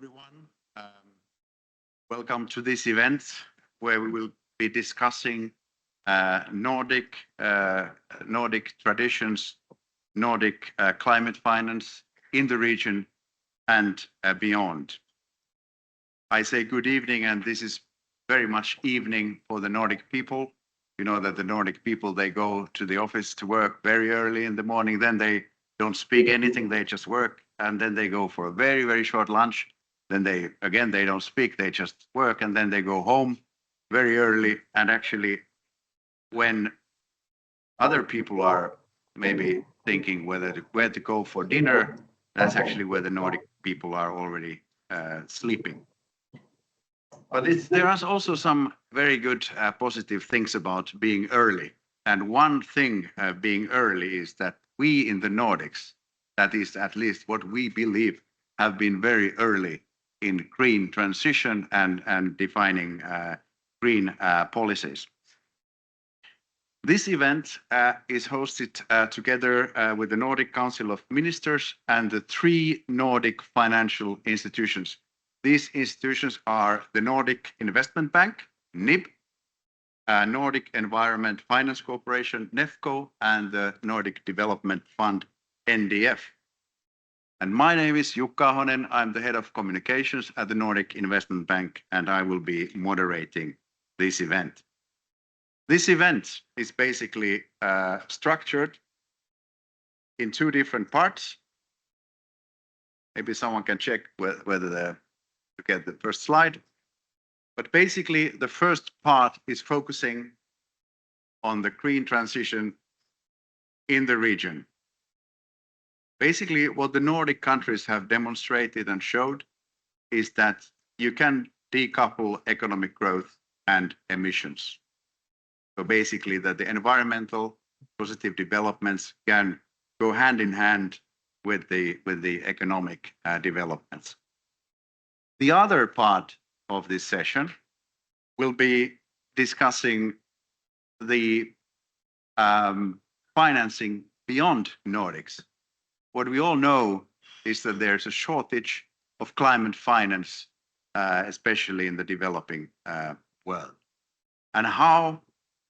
everyone. Welcome to this event where we will be discussing Nordic traditions, Nordic climate finance in the region and beyond. I say good evening, and this is very much evening for the Nordic people. You know that the Nordic people, they go to the office to work very early in the morning, then they don't speak anything, they just work, and then they go for a very, very short lunch. Then they don't speak, they just work, and then they go home very early. And actually, when other people are maybe thinking where to go for dinner, that's actually where the Nordic people are already sleeping. But there are also some very good positive things about being early. And one thing being early is that we in the Nordics, that is at least what we believe, have been very early in green transition and defining green policies. This event is hosted together with the Nordic Council of Ministers and the 3 Nordic financial institutions. These institutions are the Nordic Investment Bank, NIB, Nordic Environment Finance Corporation, NEFCO, and the Nordic Development Fund, NDF. And my name is Jukka Ahonen. I'm the head of communications at the Nordic Investment Bank, and I will be moderating this event. This event is basically structured in 2 different parts. Maybe someone can check whether to get the first slide. But basically, the first part is focusing on the green transition in the region. Basically, what the Nordic countries have demonstrated and showed is that you can decouple economic growth and emissions. So basically, that the environmental positive developments can go hand in hand with the economic developments. The other part of this session will be discussing the financing beyond Nordics. What we all know is that there's a shortage of climate finance, especially in the developing world. And how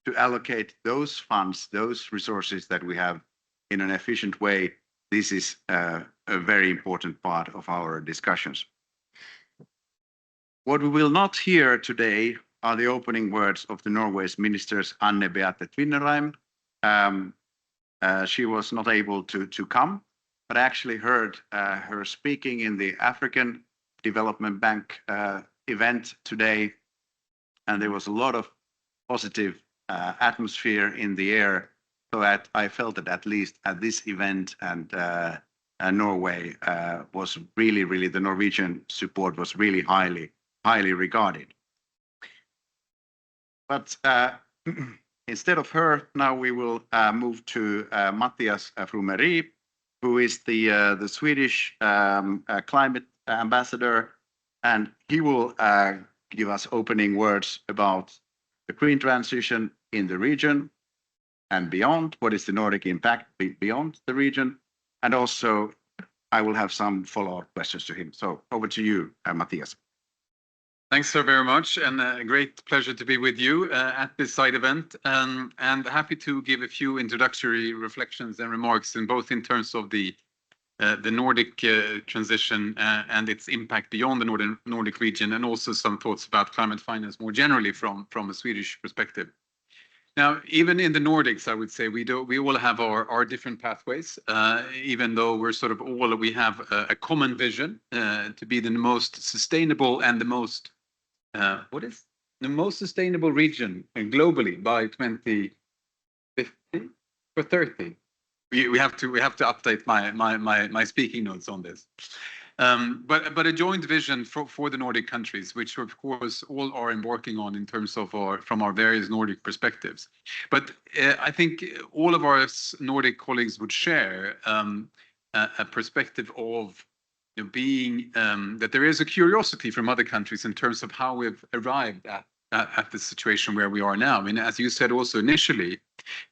to allocate those funds, those resources that we have in an efficient way, this is a very important part of our discussions. What we will not hear today are the opening words of the Norway's ministers, Anne Beate Tvinnereim. She was not able to come, but I actually heard her speaking in the African Development Bank event today, and there was a lot of positive atmosphere in the air. So I felt that at least at this event, and Norway was really, the Norwegian support was really highly regarded. But instead of her, now we will move to Mattias Frumeri, who is the Swedish climate ambassador, and he will give us opening words about the green transition in the region and beyond. What is the Nordic impact beyond the region? And also, I will have some follow-up questions to him. So over to you, Mattias. Thanks so very much, and a great pleasure to be with you at this side event, and happy to give a few introductory reflections and remarks in both in terms of the Nordic transition and its impact beyond the Nordic region, and also some thoughts about climate finance more generally from a Swedish perspective. Now, even in the Nordics, I would say we all have our different pathways, even though we have a common vision to be the most sustainable and the most sustainable region globally by 2050 or 30. We have to update my speaking notes on this. But a joint vision for the Nordic countries, which of course all are embarking on in terms of from our various Nordic perspectives. But I think all of our Nordic colleagues would share a perspective of being that there is a curiosity from other countries in terms of how we've arrived at the situation where we are now. I mean, as you said also initially,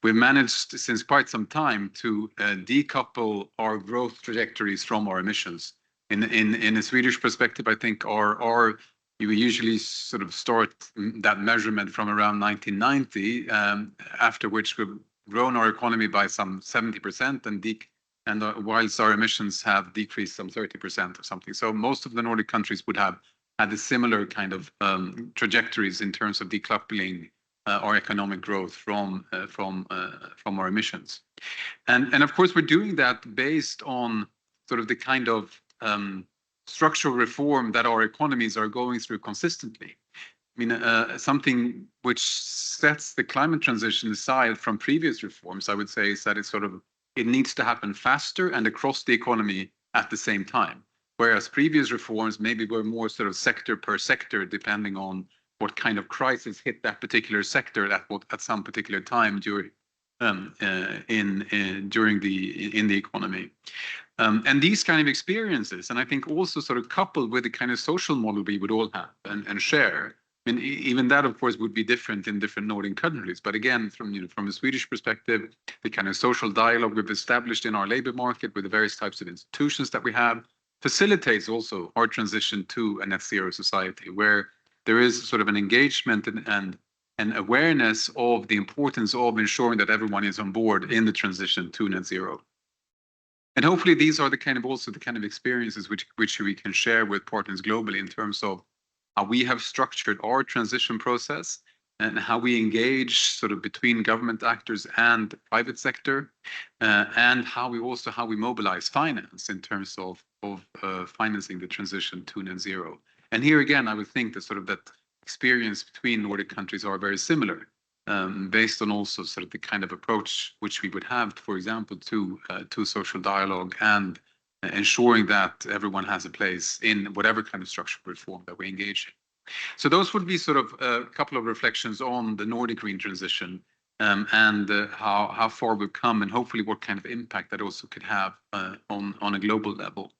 we've managed since quite some time to decouple our growth trajectories from our emissions. In a Swedish perspective, I think you usually sort of start that measurement from around 1990, after which we've grown our economy by some 70%, and whilst our emissions have decreased some 30% or something. So most of the Nordic countries would have had a similar kind of trajectories in terms of decoupling our economic growth from our emissions. And of course, we're doing that based on sort of the kind of structural reform that our economies are going through consistently. I mean, something which sets the climate transition aside from previous reforms, I would say, is that it needs to happen faster and across the economy at the same time. Whereas previous reforms maybe were more sort of sector per sector, depending on what kind of crisis hit that particular sector at some particular time during the economy. And these kind of experiences, and I think also sort of coupled with the kind of social model we would all have and share. I mean, even that, of course, would be different in different Nordic countries. But again, from a Swedish perspective, the kind of social dialogue we've established in our labor market with the various types of institutions that we have facilitates also our transition to a net zero society, where there is sort of an engagement and awareness of the importance of ensuring that everyone is on board in the transition to net zero. And hopefully these are the kind of experiences which we can share with partners globally in terms of how we have structured our transition process and how we engage sort of between government actors and the private sector, and how we mobilize finance in terms of financing the transition to net zero. And here again, I would think that experience between Nordic countries are very similar, based on also sort of the kind of approach which we would have, for example, to social dialogue and ensuring that everyone has a place in whatever kind of structural reform that we engage in. So those would be sort of a couple of reflections on the Nordic green transition, and how far we've come, and hopefully what kind of impact that also could have on a global level.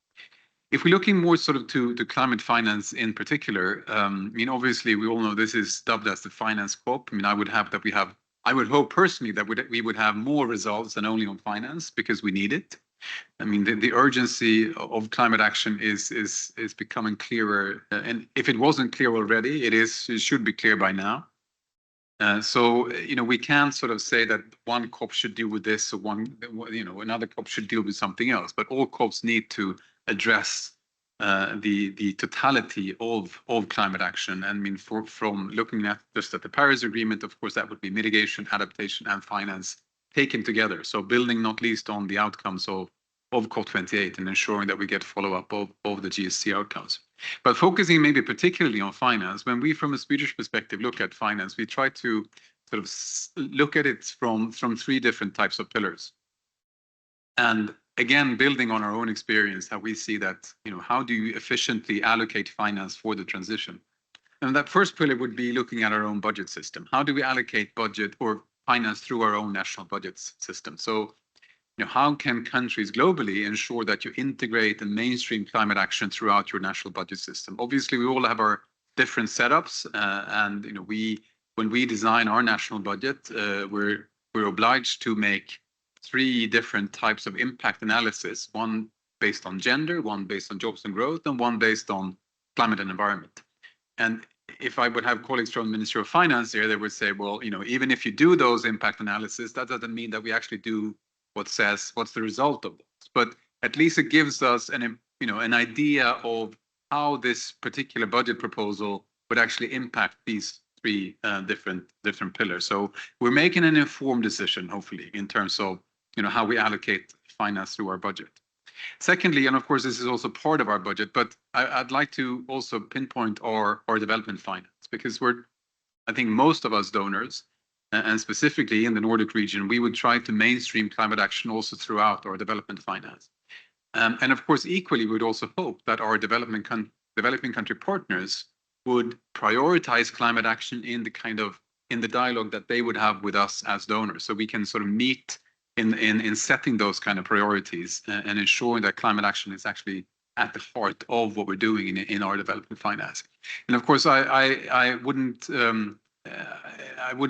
If we're looking more sort of to climate finance in particular, I mean, obviously we all know this is dubbed as the finance COP. I mean, I would hope personally that we would have more results than only on finance, because we need it. I mean, the urgency of climate action is becoming clearer, and if it wasn't clear already, it should be clear by now. So we can't sort of say that one COP should deal with this, or another COP should deal with something else. But all COPs need to address the totality of climate action. And I mean, from looking at the Paris Agreement, of course, that would be mitigation, adaptation, and finance taken together. So building not least on the outcomes of COP28 and ensuring that we get follow-up of the GSC outcomes. But focusing maybe particularly on finance, when we from a Swedish perspective look at finance, we try to sort of look at it from three different types of pillars. And again, building on our own experience, how we see that, how do you efficiently allocate finance for the transition? And that first pillar would be looking at our own budget system. How do we allocate budget or finance through our own national budget system? So, how can countries globally ensure that you integrate and mainstream climate action throughout your national budget system? Obviously, we all have our different setups, and when we design our national budget, we're obliged to make three different types of impact analysis: one based on gender, one based on jobs and growth, and one based on climate and environment. And if I would have colleagues from the Ministry of Finance here, they would say, well, even if you do those impact analysis, that doesn't mean that we actually do what's the result of those. But at least it gives us an idea of how this particular budget proposal would actually impact these three different pillars. So we're making an informed decision, hopefully, in terms of how we allocate finance through our budget. Secondly, and of course this is also part of our budget, but I'd like to also pinpoint our development finance, because I think most of us donors, and specifically in the Nordic region, we would try to mainstream climate action also throughout our development finance. And of course, equally, we would also hope that our developing country partners would prioritize climate action in the dialogue that they would have with us as donors. So we can sort of meet in setting those kind of priorities and ensuring that climate action is actually at the heart of what we're doing in our development finance. And of course, I wouldn't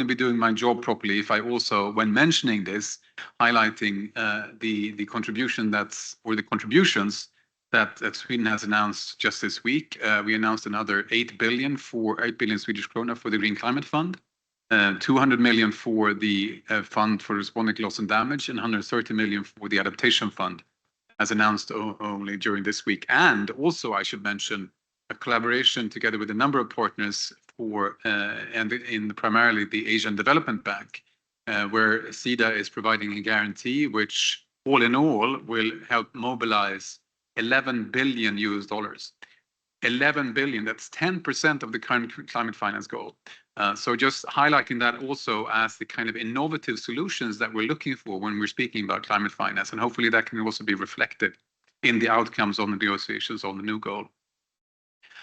be doing my job properly if I also, when mentioning this, highlighting the contributions that Sweden has announced just this week. We announced another 8 billion Swedish krona for the Green Climate Fund, 200 million for the fund for responding to loss and damage, and 130 million for the adaptation fund, as announced only during this week. And also, I should mention a collaboration together with a number of partners for and in primarily the Asian Development Bank, where Chiedza is providing a guarantee, which all in all will help mobilize $11 billion. 11 billion, that's 10% of the current climate finance goal. So just highlighting that also as the kind of innovative solutions that we're looking for when we're speaking about climate finance, and hopefully that can also be reflected in the outcomes on the negotiations on the new goal.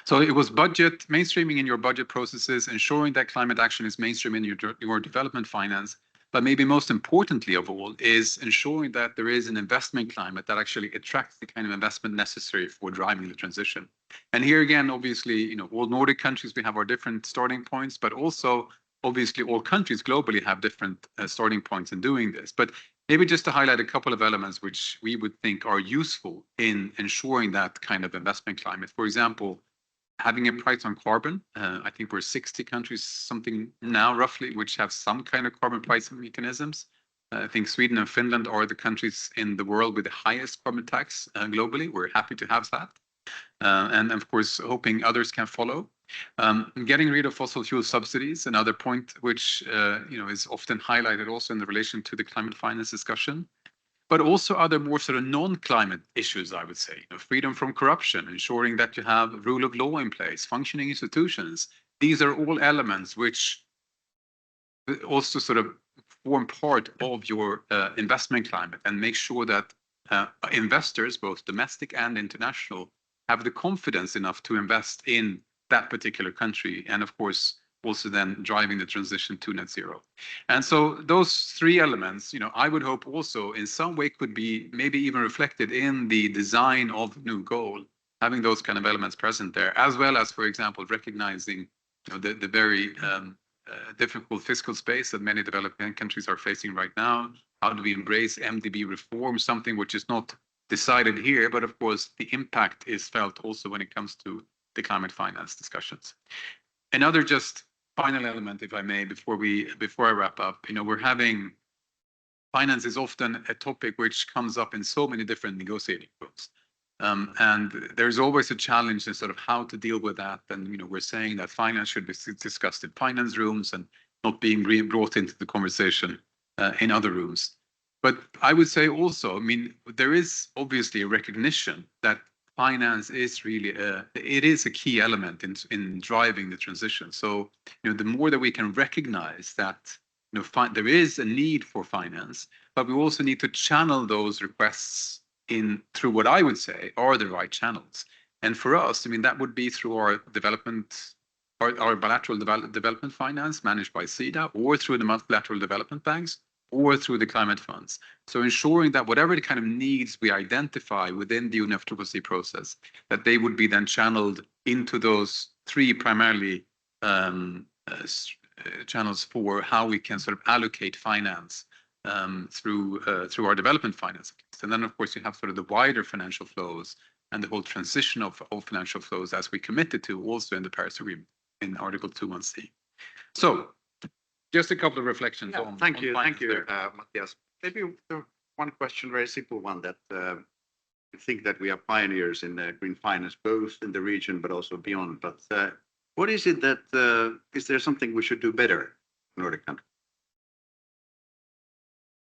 So it was budget mainstreaming in your budget processes, ensuring that climate action is mainstream in your development finance. But maybe most importantly of all is ensuring that there is an investment climate that actually attracts the kind of investment necessary for driving the transition. And here again, obviously, all Nordic countries, we have our different starting points, but also obviously all countries globally have different starting points in doing this. But maybe just to highlight a couple of elements which we would think are useful in ensuring that kind of investment climate. For example, having a price on carbon. I think we're 60 countries, something now roughly, which have some kind of carbon pricing mechanisms. I think Sweden and Finland are the countries in the world with the highest carbon tax globally. We're happy to have that. And of course, hoping others can follow. Getting rid of fossil fuel subsidies, another point which is often highlighted also in the relation to the climate finance discussion. But also other more sort of non-climate issues, I would say, freedom from corruption, ensuring that you have rule of law in place, functioning institutions. These are all elements which also sort of form part of your investment climate and make sure that investors, both domestic and international, have the confidence enough to invest in that particular country. And of course, also then driving the transition to net zero. And so those three elements, I would hope also in some way could be maybe even reflected in the design of the new goal, having those kind of elements present there, as well as, for example, recognizing the very difficult fiscal space that many developing countries are facing right now. How do we embrace MDB reform, something which is not decided here, but of course the impact is felt also when it comes to the climate finance discussions. Another just final element, if I may, before I wrap up, we're having finance is often a topic which comes up in so many different negotiating groups. And there's always a challenge in sort of how to deal with that. And, we're saying that finance should be discussed in finance rooms and not being brought into the conversation in other rooms. But I would say also, there is obviously a recognition that finance is really it is a key element in driving the transition. So the more that we can recognize that there is a need for finance, but we also need to channel those requests in through what I would say are the right channels. And for us, that would be through our bilateral development finance managed by Chiedza, or through the multilateral development banks, or through the climate funds. So ensuring that whatever the kind of needs we identify within the UNFCCC process, that they would be then channeled into those three primarily channels for how we can sort of allocate finance through our development finance. And then, of course, you have sort of the wider financial flows and the whole transition of financial flows as we committed to also in the Paris Agreement in Article 2.1c. So just a couple of reflections on. Thank you, Matthias. Maybe one question, very simple one, that I think that we are pioneers in green finance, both in the region but also beyond. But what is it that is there something we should do better in Nordic countries?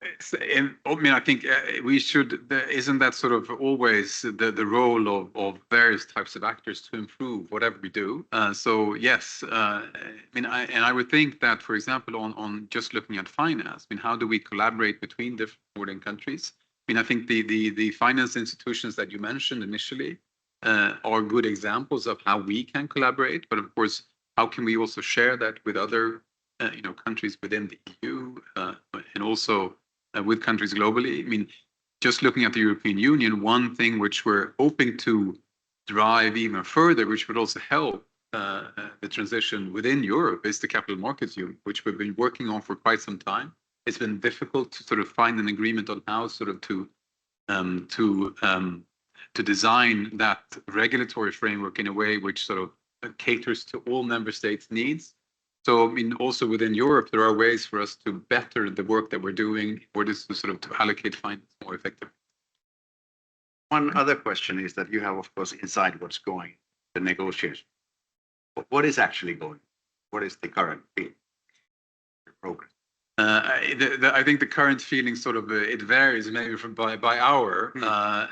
I think we should. Isn't that sort of always the role of various types of actors to improve whatever we do? So yes, I would think that, for example, on just looking at finance, how do we collaborate between different Nordic countries? I think the finance institutions that you mentioned initially are good examples of how we can collaborate. But of course, how can we also share that with other countries within the EU and also with countries globally? Just looking at the European Union, one thing which we're hoping to drive even further, which would also help the transition within Europe, is the Capital Markets Union, which we've been working on for quite some time. It's been difficult to sort of find an agreement on how sort of to to design that regulatory framework in a way which sort of caters to all member states' needs. So, I mean, also within Europe, there are ways for us to better the work that we're doing in order to sort of to allocate finance more effectively. One other question is that you have, of course, inside what's going, the negotiation. What is actually going? What is the current progress? I think the current feeling sort of it varies maybe from by hour,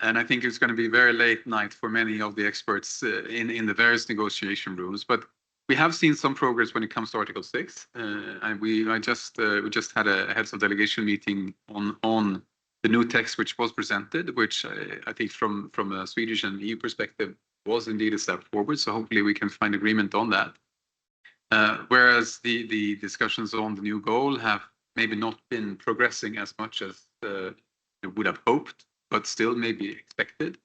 and I think it's going to be very late night for many of the experts in the various negotiation rooms. But we have seen some progress when it comes to Article 6, and we just had a heads of delegation meeting on the new text which was presented, which I think from a Swedish and EU perspective was indeed a step forward. So hopefully we can find agreement on that. Whereas the discussions on the new goal have maybe not been progressing as much as would have hoped, but still maybe expected.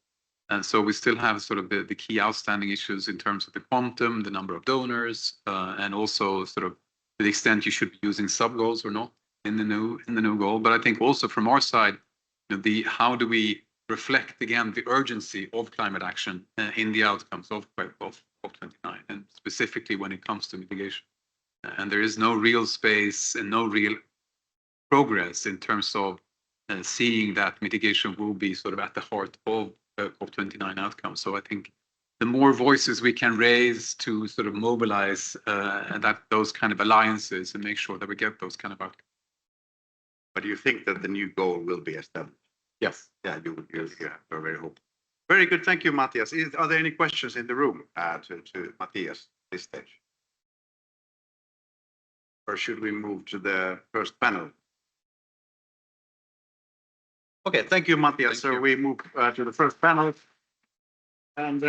And so we still have sort of the key outstanding issues in terms of the quantum, the number of donors, and also sort of to the extent you should be using sub goals or not in the new goal. But I think also from our side, how do we reflect again the urgency of climate action in the outcomes of COP29, and specifically when it comes to mitigation. And there is no real space and no real progress in terms of seeing that mitigation will be sort of at the heart of COP29 outcomes. So I think the more voices we can raise to sort of mobilize those kind of alliances and make sure that we get those kind of outcomes. But you think that the new goal will be established? Yes. Yeah, you're very hopeful. Very good. Thank you, Matthias. Are there any questions in the room to Matthias at this stage? Or should we move to the first panel? Okay, thank you, Matthias. So we move to the first panel. And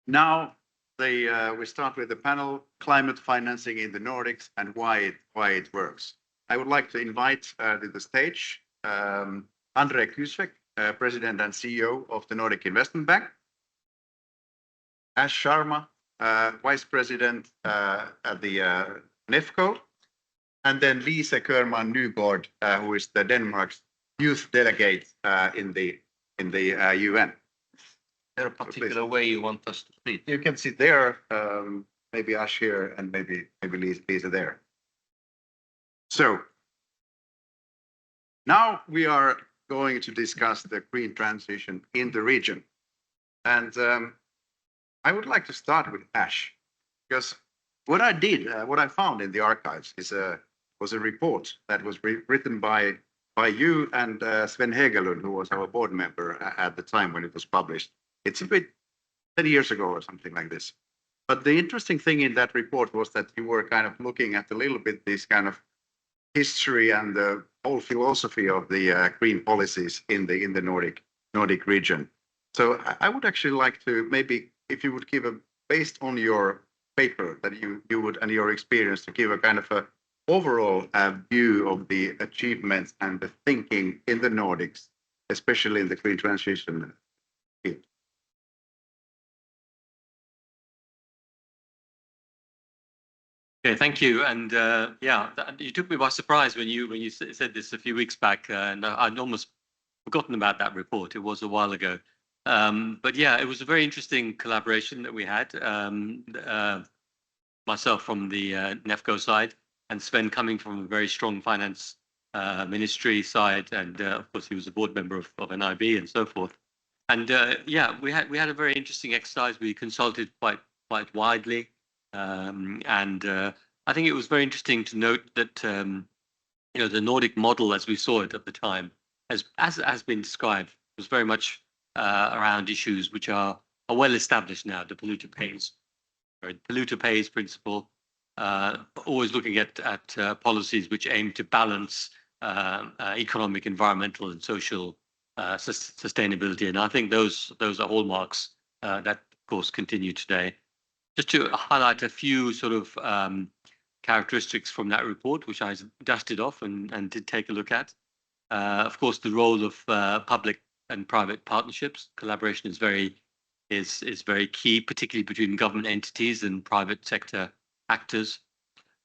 now we start with the panel, Climate Financing in the Nordics and why it works. I would like to invite to the stage André Küüsvek, President and CEO of the Nordic Investment Bank, Sharma, Vice President at the Nefco, and then Lise Kerman Nygaard, who is the Denmark's youth delegate in the UN. Is there a particular way you want us to speak? You can sit there, maybe Ash here, and maybe Lise there. So now we are going to discuss the green transition in the region. And I would like to start with Ash, because what I found in the archives was a report that was written by you and Sven Hegelund, who was our board member at the time when it was published. It's a bit 10 years ago or something like this. But the interesting thing in that report was that you were kind of looking at a little bit this kind of history and the whole philosophy of the green policies in the Nordic region. So I would actually like to maybe, if you would give based on your paper that you would and your experience, to give a kind of a overall view of the achievements and the thinking in the Nordics, especially in the green transition field. Okay, thank you. And yeah, you took me by surprise when you said this a few weeks back, and I'd almost forgotten about that report. It was a while ago. But yeah, it was a very interesting collaboration that we had. Myself from the Nefco side, and Sven coming from a very strong finance ministry side, and of course he was a board member of NIB and so forth. And yeah, we had a very interesting exercise. We consulted quite widely. And I think it was very interesting to note that the Nordic model, as we saw it at the time, as has been described, was very much around issues which are well established now. The polluter pays principle, always looking at policies which aim to balance economic, environmental, and social sustainability. And I think those are hallmarks that, of course, continue today. Just to highlight a few sort of characteristics from that report, which I dusted off and did take a look at. Of course, the role of public and private partnerships. Collaboration is very key, particularly between government entities and private sector actors.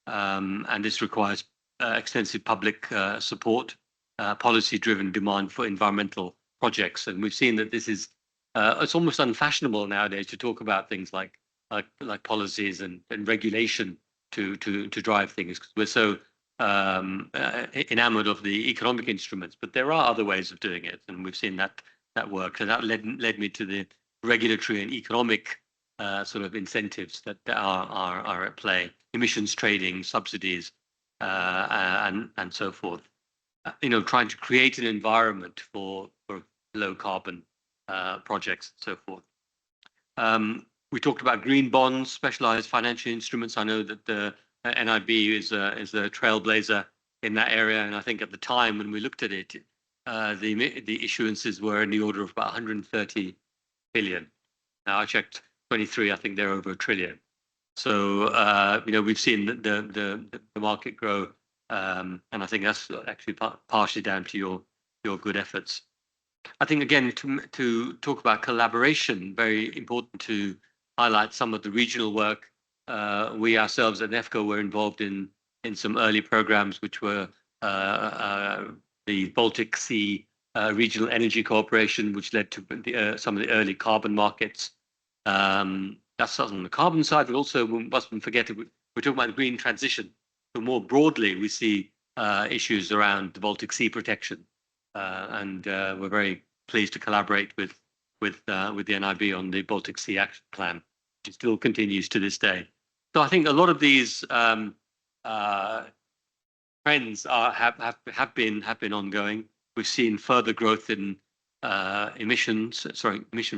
And this requires extensive public support, policy-driven demand for environmental projects. And we've seen that this is it's almost unfashionable nowadays to talk about things like policies and regulation to drive things, because we're so enamored of the economic instruments. But there are other ways of doing it, and we've seen that work. And that led me to the regulatory and economic sort of incentives that are at play: emissions trading, subsidies, and so forth. Trying to create an environment for low carbon projects and so forth. We talked about green bonds, specialized financial instruments. I know that the NIB is a trailblazer in that area, and I think at the time when we looked at it, the issuances were in the order of about 130 billion. Now I checked 23. I think they're over 1 trillion. So we've seen the market grow, and I think that's actually partially down to your good efforts. I think again to talk about collaboration, very important to highlight some of the regional work. We ourselves at Nefco were involved in some early programs, which were the Baltic Sea Regional Energy Cooperation, which led to some of the early carbon markets. That's on the carbon side, but also we mustn't forget we're talking about the green transition. So more broadly, we see issues around the Baltic Sea protection, and we're very pleased to collaborate with the NIB on the Baltic Sea Action Plan, which still continues to this day. So I think a lot of these trends have been ongoing. We've seen further growth in emission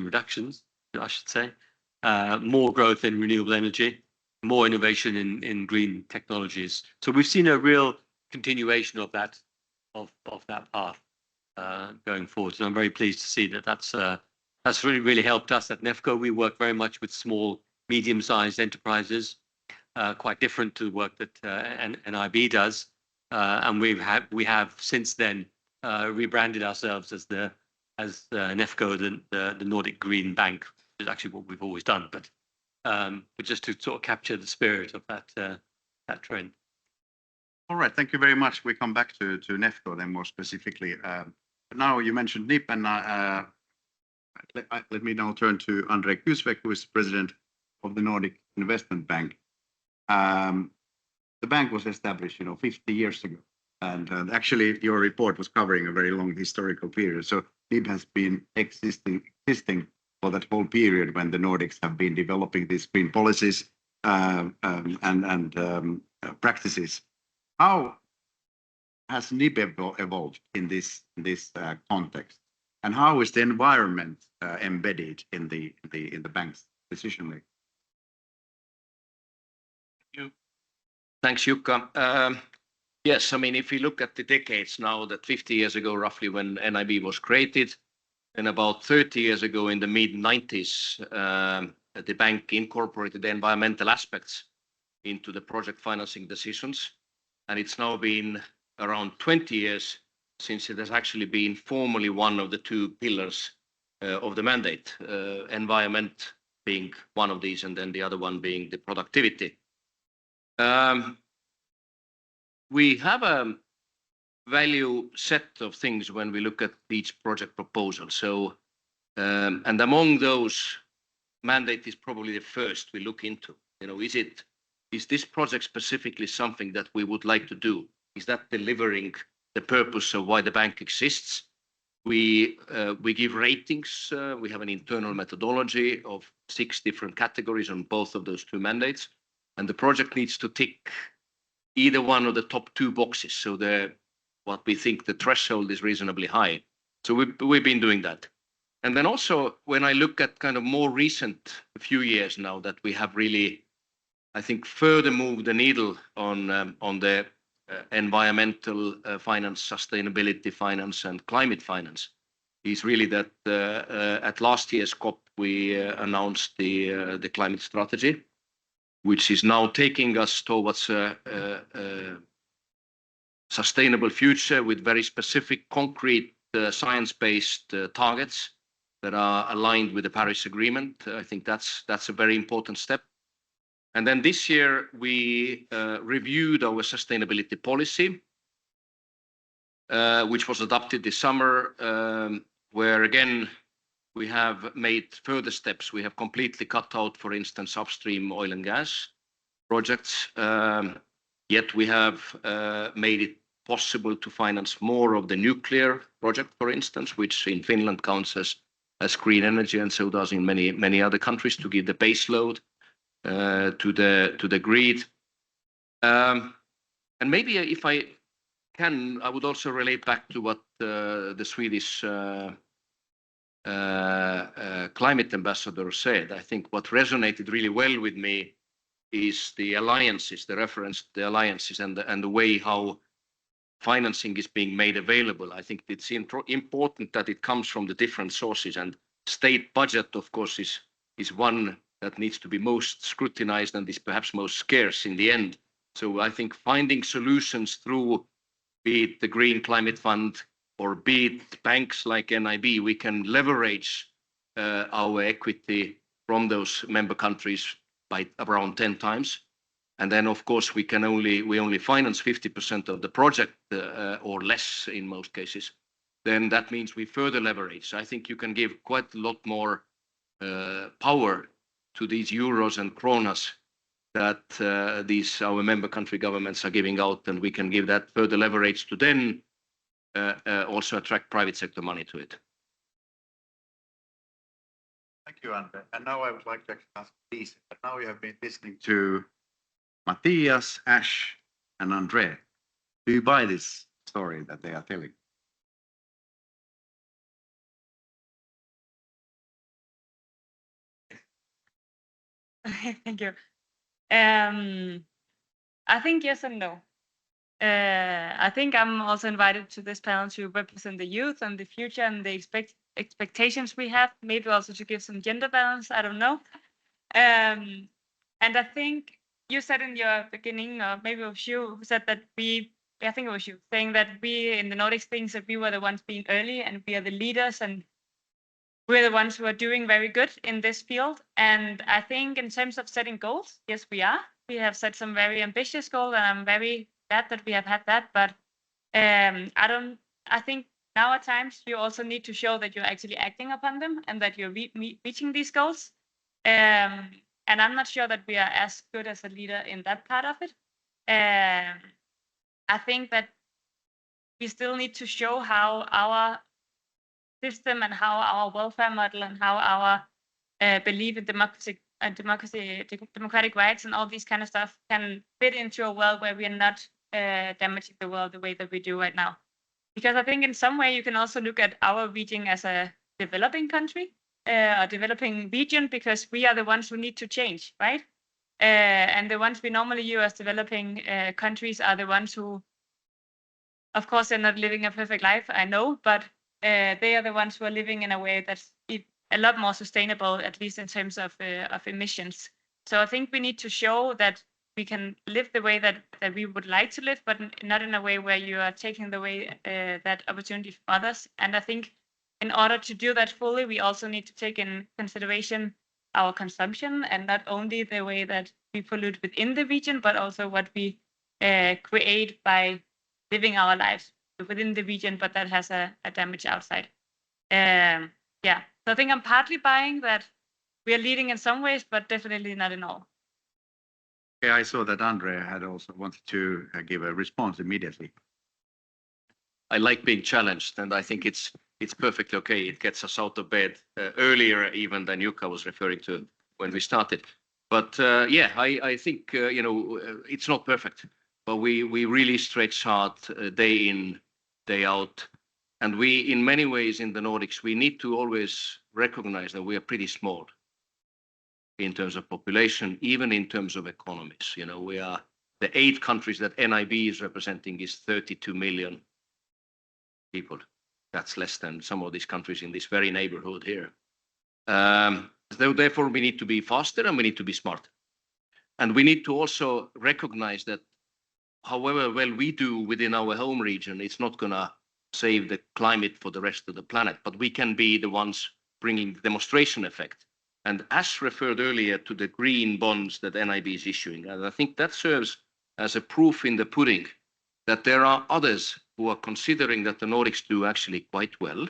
reductions, I should say, more growth in renewable energy, more innovation in green technologies. So we've seen a real continuation of that path going forward. And I'm very pleased to see that that's really helped us at Nefco. We work very much with small, medium-sized enterprises, quite different to the work that NIB does. And we have since then rebranded ourselves as Nefco, the Nordic Green Bank, which is actually what we've always done, but just to sort of capture the spirit of that trend. All right, thank you very much. We come back to Nefco then more specifically. Now you mentioned NIB, and let me now turn to André Küüsvek, who is president of the Nordic Investment Bank. The bank was established, 50 years ago, and actually your report was covering a very long historical period. So NIB has been existing for that whole period when the Nordics have been developing these green policies and practices. How has NIB evolved in this context, and how is the environment embedded in the bank's decision making? Thanks, Jukka. Yes, I mean, if you look at the decades now, that 50 years ago, roughly, when NIB was created, and about 30 years ago, in the mid-90s, the bank incorporated the environmental aspects into the project financing decisions. And it's now been around 20 years since it has actually been formally one of the two pillars of the mandate, environment being one of these, and then the other one being the productivity. We have a value set of things when we look at each project proposal. So, and among those, mandate is probably the first we look into. Is this project specifically something that we would like to do? Is that delivering the purpose of why the bank exists? We give ratings. We have an internal methodology of 6 different categories on both of those 2 mandates. And the project needs to tick either one of the top 2 boxes. So what we think the threshold is reasonably high. So we've been doing that. And then also, when I look at kind of more recent few years now, that we have really, I think, further moved the needle on the environmental finance, sustainability finance, and climate finance, is really that at last year's COP, we announced the climate strategy, which is now taking us towards a sustainable future with very specific, concrete, science-based targets that are aligned with the Paris Agreement. I think that's a very important step. And then this year, we reviewed our sustainability policy, which was adopted this summer, where again, we have made further steps. We have completely cut out, for instance, upstream oil and gas projects. Yet we have made it possible to finance more of the nuclear project, for instance, which in Finland counts as green energy, and so does in many other countries, to give the base load to the grid. And maybe if I can, I would also relate back to what the Swedish climate ambassador said. I think what resonated really well with me is the alliances, the reference to the alliances, and the way how financing is being made available. I think it's important that it comes from the different sources, and state budget, of course, is one that needs to be most scrutinized and is perhaps most scarce in the end. So I think finding solutions through, be it the Green Climate Fund or be it banks like NIB, we can leverage our equity from those member countries by around 10 times. And then, of course, we only finance 50% of the project or less in most cases. Then that means we further leverage. So I think you can give quite a lot more power to these euros and kronas that our member country governments are giving out, and we can give that further leverage to then also attract private sector money to it. Thank you, André. And now I would like to ask these. Now we have been listening to Matthias, Ash, and André. Do you buy this story that they are telling? Thank you. I think yes and no. I think I'm also invited to this panel to represent the youth and the future and the expectations we have, maybe also to give some gender balance, I don't know. And I think you said in your beginning, or maybe it was you who said that I think it was you, saying that we in the Nordics things that we were the ones being early and we are the leaders and we're the ones who are doing very good in this field. And I think in terms of setting goals, yes, we are. We have set some very ambitious goals, and I'm very glad that we have had that. But I think now at times you also need to show that you're actually acting upon them and that you're reaching these goals. And I'm not sure that we are as good as a leader in that part of it. I think that we still need to show how our system and how our welfare model and how our belief in democratic rights and all these kind of stuff can fit into a world where we are not damaging the world the way that we do right now. Because I think in some way you can also look at our region as a developing country, a developing region, because we are the ones who need to change, right? And the ones we normally use as developing countries are the ones who, of course, they're not living a perfect life, I know, but they are the ones who are living in a way that's a lot more sustainable, at least in terms of emissions. So I think we need to show that we can live the way that we would like to live, but not in a way where you are taking away that opportunity from others. And I think in order to do that fully, we also need to take in consideration our consumption, and not only the way that we pollute within the region, but also what we create by living our lives within the region, but that has a damage outside. Yeah, so I think I'm partly buying that we are leading in some ways, but definitely not in all. Okay, I saw that André had also wanted to give a response immediately. I like being challenged, and I think it's perfectly okay. It gets us out of bed earlier even than Jukka was referring to when we started. But yeah, I think it's not perfect, but we really stretch hard day in, day out. And we, in many ways in the Nordics, we need to always recognize that we are pretty small in terms of population, even in terms of economies. We are the 8 countries that NIB is representing is 32 million people. That's less than some of these countries in this very neighborhood here. So therefore, we need to be faster and we need to be smarter. And we need to also recognize that however well we do within our home region, it's not going to save the climate for the rest of the planet, but we can be the ones bringing the demonstration effect. And Ash referred earlier to the green bonds that NIB is issuing. And I think that serves as a proof in the pudding that there are others who are considering that the Nordics do actually quite well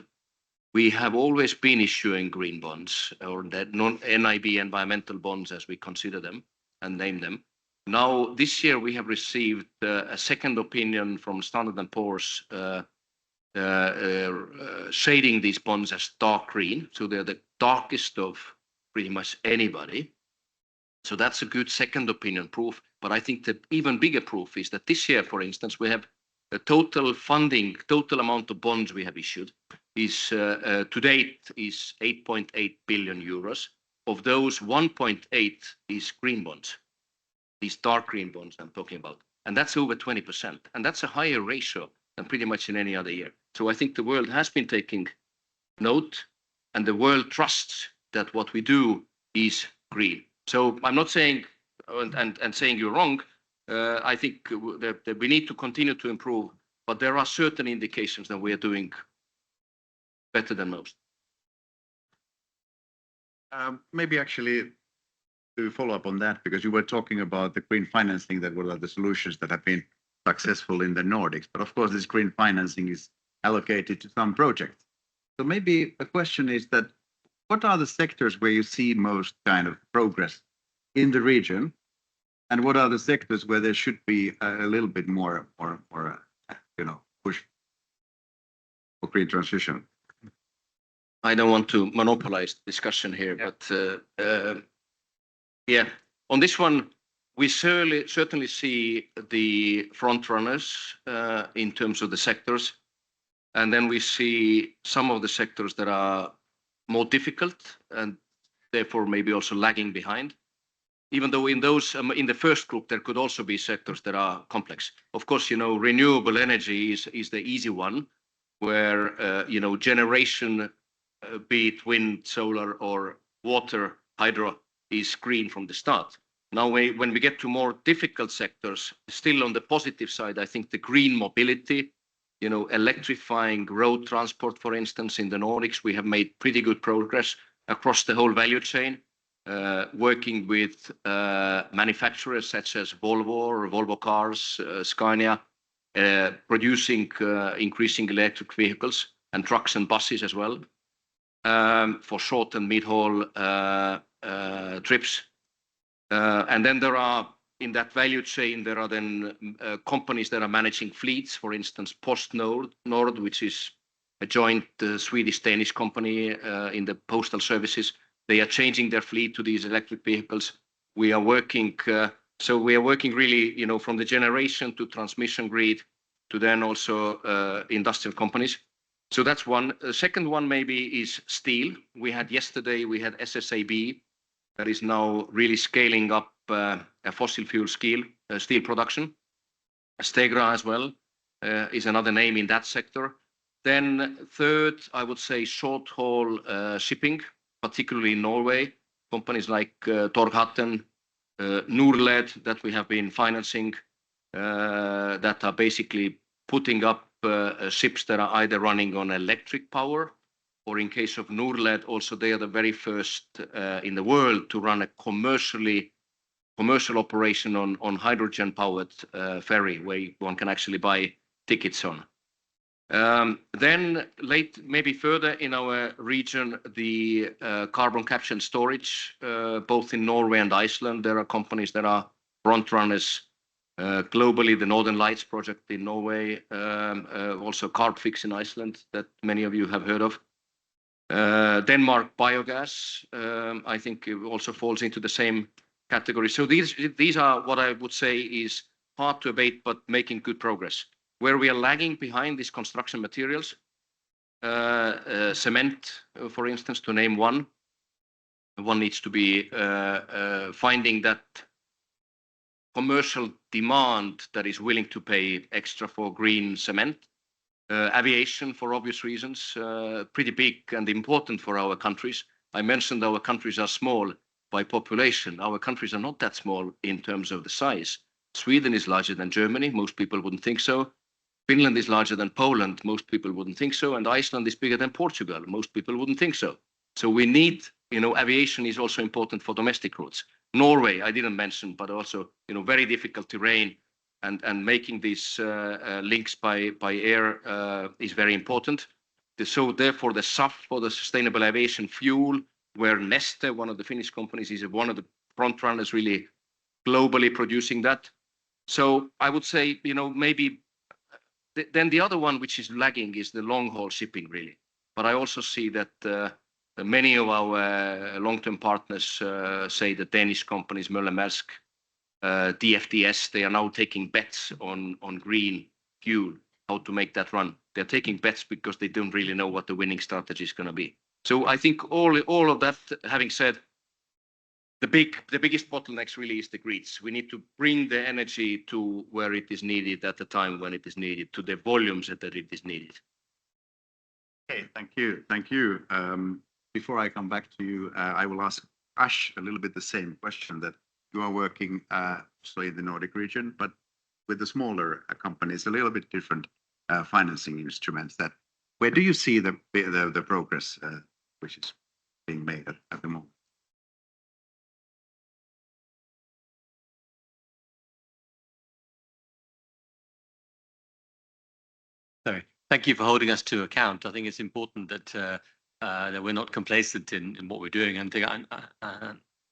we have always been issuing green bonds or the non-NIB environmental bonds as we consider them and name them. Now, this year we have received a second opinion from Standard & Poor's shading these bonds as dark green. So they're the darkest of pretty much anybody. So that's a good second opinion proof. But I think the even bigger proof is that this year, for instance, we have a total funding, total amount of bonds we have issued is to date is 8.8 billion euros. Of those, 1.8 is green bonds, these dark green bonds I'm talking about. And that's over 20%. And that's a higher ratio than pretty much in any other year. So I think the world has been taking note, and the world trusts that what we do is green. So I'm not saying and saying you're wrong. I think that we need to continue to improve, but there are certain indications that we are doing better than most. Maybe actually to follow up on that, because you were talking about the green financing, that what are the solutions that have been successful in the Nordics. But of course, this green financing is allocated to some projects. So maybe the question is that what are the sectors where you see most kind of progress in the region? And what are the sectors where there should be a little bit more push for green transition? I don't want to monopolize the discussion here, but yeah, on this one, we certainly see the front runners in terms of the sectors. And then we see some of the sectors that are more difficult and therefore maybe also lagging behind. Even though in those, in the first group, there could also be sectors that are complex. Of course, renewable energy is the easy one, where, generation, be it wind, solar, or water, hydro, is green from the start. Now, when we get to more difficult sectors, still on the positive side, I think the green mobility, electrifying road transport, for instance, in the Nordics, we have made pretty good progress across the whole value chain, working with manufacturers such as Volvo or Volvo Cars, Scania, producing increasing electric vehicles and trucks and buses as well for short and mid-haul trips. And then there are, in that value chain, there are then companies that are managing fleets, for instance, PostNord, which is a joint Swedish-Danish company in the postal services. They are changing their fleet to these electric vehicles. We are working, really, from the generation to transmission grid to then also industrial companies. So that's one. The second one maybe is steel. Yesterday we had SSAB that is now really scaling up a fossil fuel steel production. Stegra as well is another name in that sector. Then third, I would say short haul shipping, particularly in Norway, companies like Torghatten, Norled that we have been financing, that are basically putting up ships that are either running on electric power, or in case of Norled, also they are the very first in the world to run a commercial operation on hydrogen-powered ferry, where one can actually buy tickets on. Then maybe further in our region, the carbon capture and storage, both in Norway and Iceland, there are companies that are front runners globally. The Northern Lights project in Norway, also Carbfix in Iceland, that many of you have heard of. Denmark biogas, I think it also falls into the same category. So these are what I would say is hard to abate, but making good progress. Where we are lagging behind is construction materials, cement, for instance, to name one. One needs to be finding that commercial demand that is willing to pay extra for green cement. Aviation, for obvious reasons, pretty big and important for our countries. I mentioned our countries are small by population. Our countries are not that small in terms of the size. Sweden is larger than Germany. Most people wouldn't think so. Finland is larger than Poland. Most people wouldn't think so. And Iceland is bigger than Portugal. Most people wouldn't think so. So we need, aviation is also important for domestic routes. Norway, I didn't mention, but also, very difficult terrain, and making these links by air is very important. So therefore, the SAF for the sustainable aviation fuel, where Neste, one of the Finnish companies, is one of the front runners really globally producing that. So I would say, maybe then the other one which is lagging is the long haul shipping really. But I also see that many of our long-term partners say the Danish companies, Møller-Mærsk, DFDS, they are now taking bets on green fuel, how to make that run. They're taking bets because they don't really know what the winning strategy is going to be. So I think all of that, having said, the biggest bottlenecks really is the grids. We need to bring the energy to where it is needed at the time when it is needed, to the volumes that it is needed. Okay, thank you. Thank you. Before I come back to you, I will ask Ash a little bit the same question, that you are working mostly in the Nordic region, but with the smaller companies, a little bit different financing instruments. That where do you see the progress which is being made at the moment? Sorry. Thank you for holding us to account. I think it's important that that we're not complacent in what we're doing. And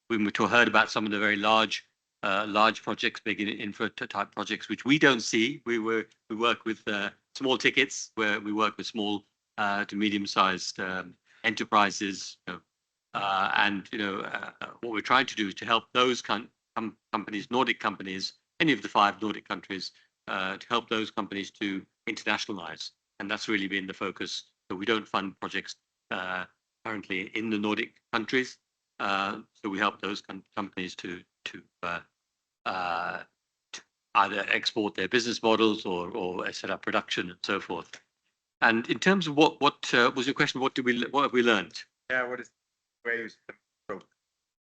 when we heard about some of the very large projects, big infra type projects, which we don't see, we work with small tickets, where we work with small to medium-sized enterprises, and what we're trying to do is to help those companies, Nordic companies, any of the 5 Nordic countries, to help those companies to internationalize, and that's really been the focus. So we don't fund projects currently in the Nordic countries, so we help those companies to either export their business models or set up production and so forth. And in terms of what was your question? What have we learned? Yeah, where is the progress?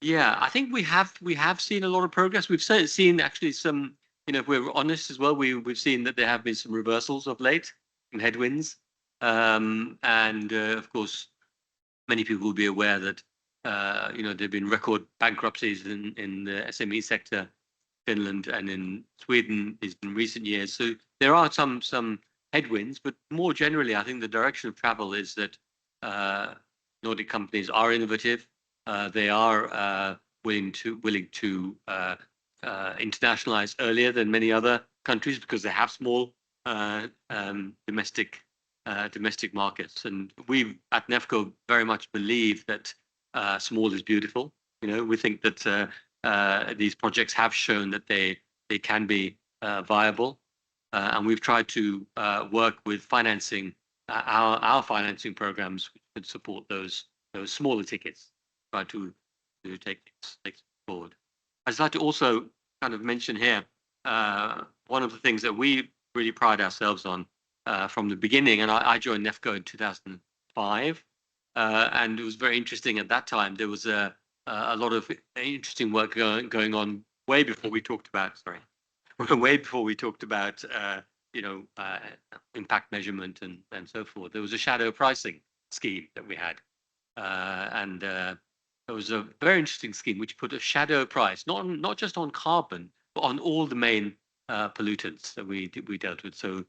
Yeah, I think we have seen a lot of progress. We've seen actually some, if we're honest as well, we've seen that there have been some reversals of late, some headwinds, and of course, many people will be aware that there've been record bankruptcies in the SME sector, Finland and in Sweden in recent years. So there are some headwinds, but more generally, I think the direction of travel is that Nordic companies are innovative. They are willing to internationalize earlier than many other countries because they have small domestic markets. And we at Nefco very much believe that small is beautiful. We think that these projects have shown that they can be viable, and we've tried to work with financing our financing programs which could support those smaller tickets, try to take things forward. I'd like to also kind of mention here one of the things that we really pride ourselves on from the beginning, and I joined Nefco in 2005, and it was very interesting at that time. There was a lot of interesting work going on way before we talked about impact measurement and so forth. There was a shadow pricing scheme that we had, and it was a very interesting scheme which put a shadow price not just on carbon but on all the main pollutants that we dealt with. So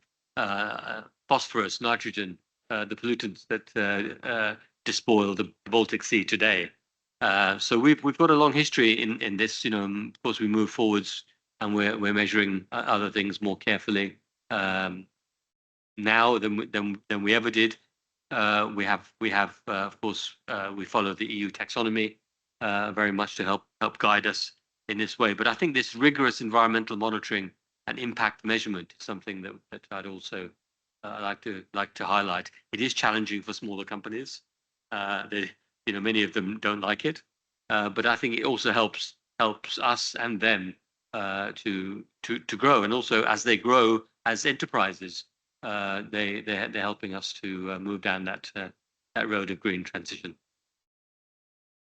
phosphorus, nitrogen, the pollutants that despoil the Baltic Sea today. So we've got a long history in this. Of course, we move forwards and we're measuring other things more carefully now than we ever did. We have of course we follow the EU taxonomy very much to help guide us in this way. But I think this rigorous environmental monitoring and impact measurement is something that I'd also like to highlight. It is challenging for smaller companies. Many of them don't like it, but I think it also helps us and them to grow, and also as they grow as enterprises, they're helping us to move down that road of green transition.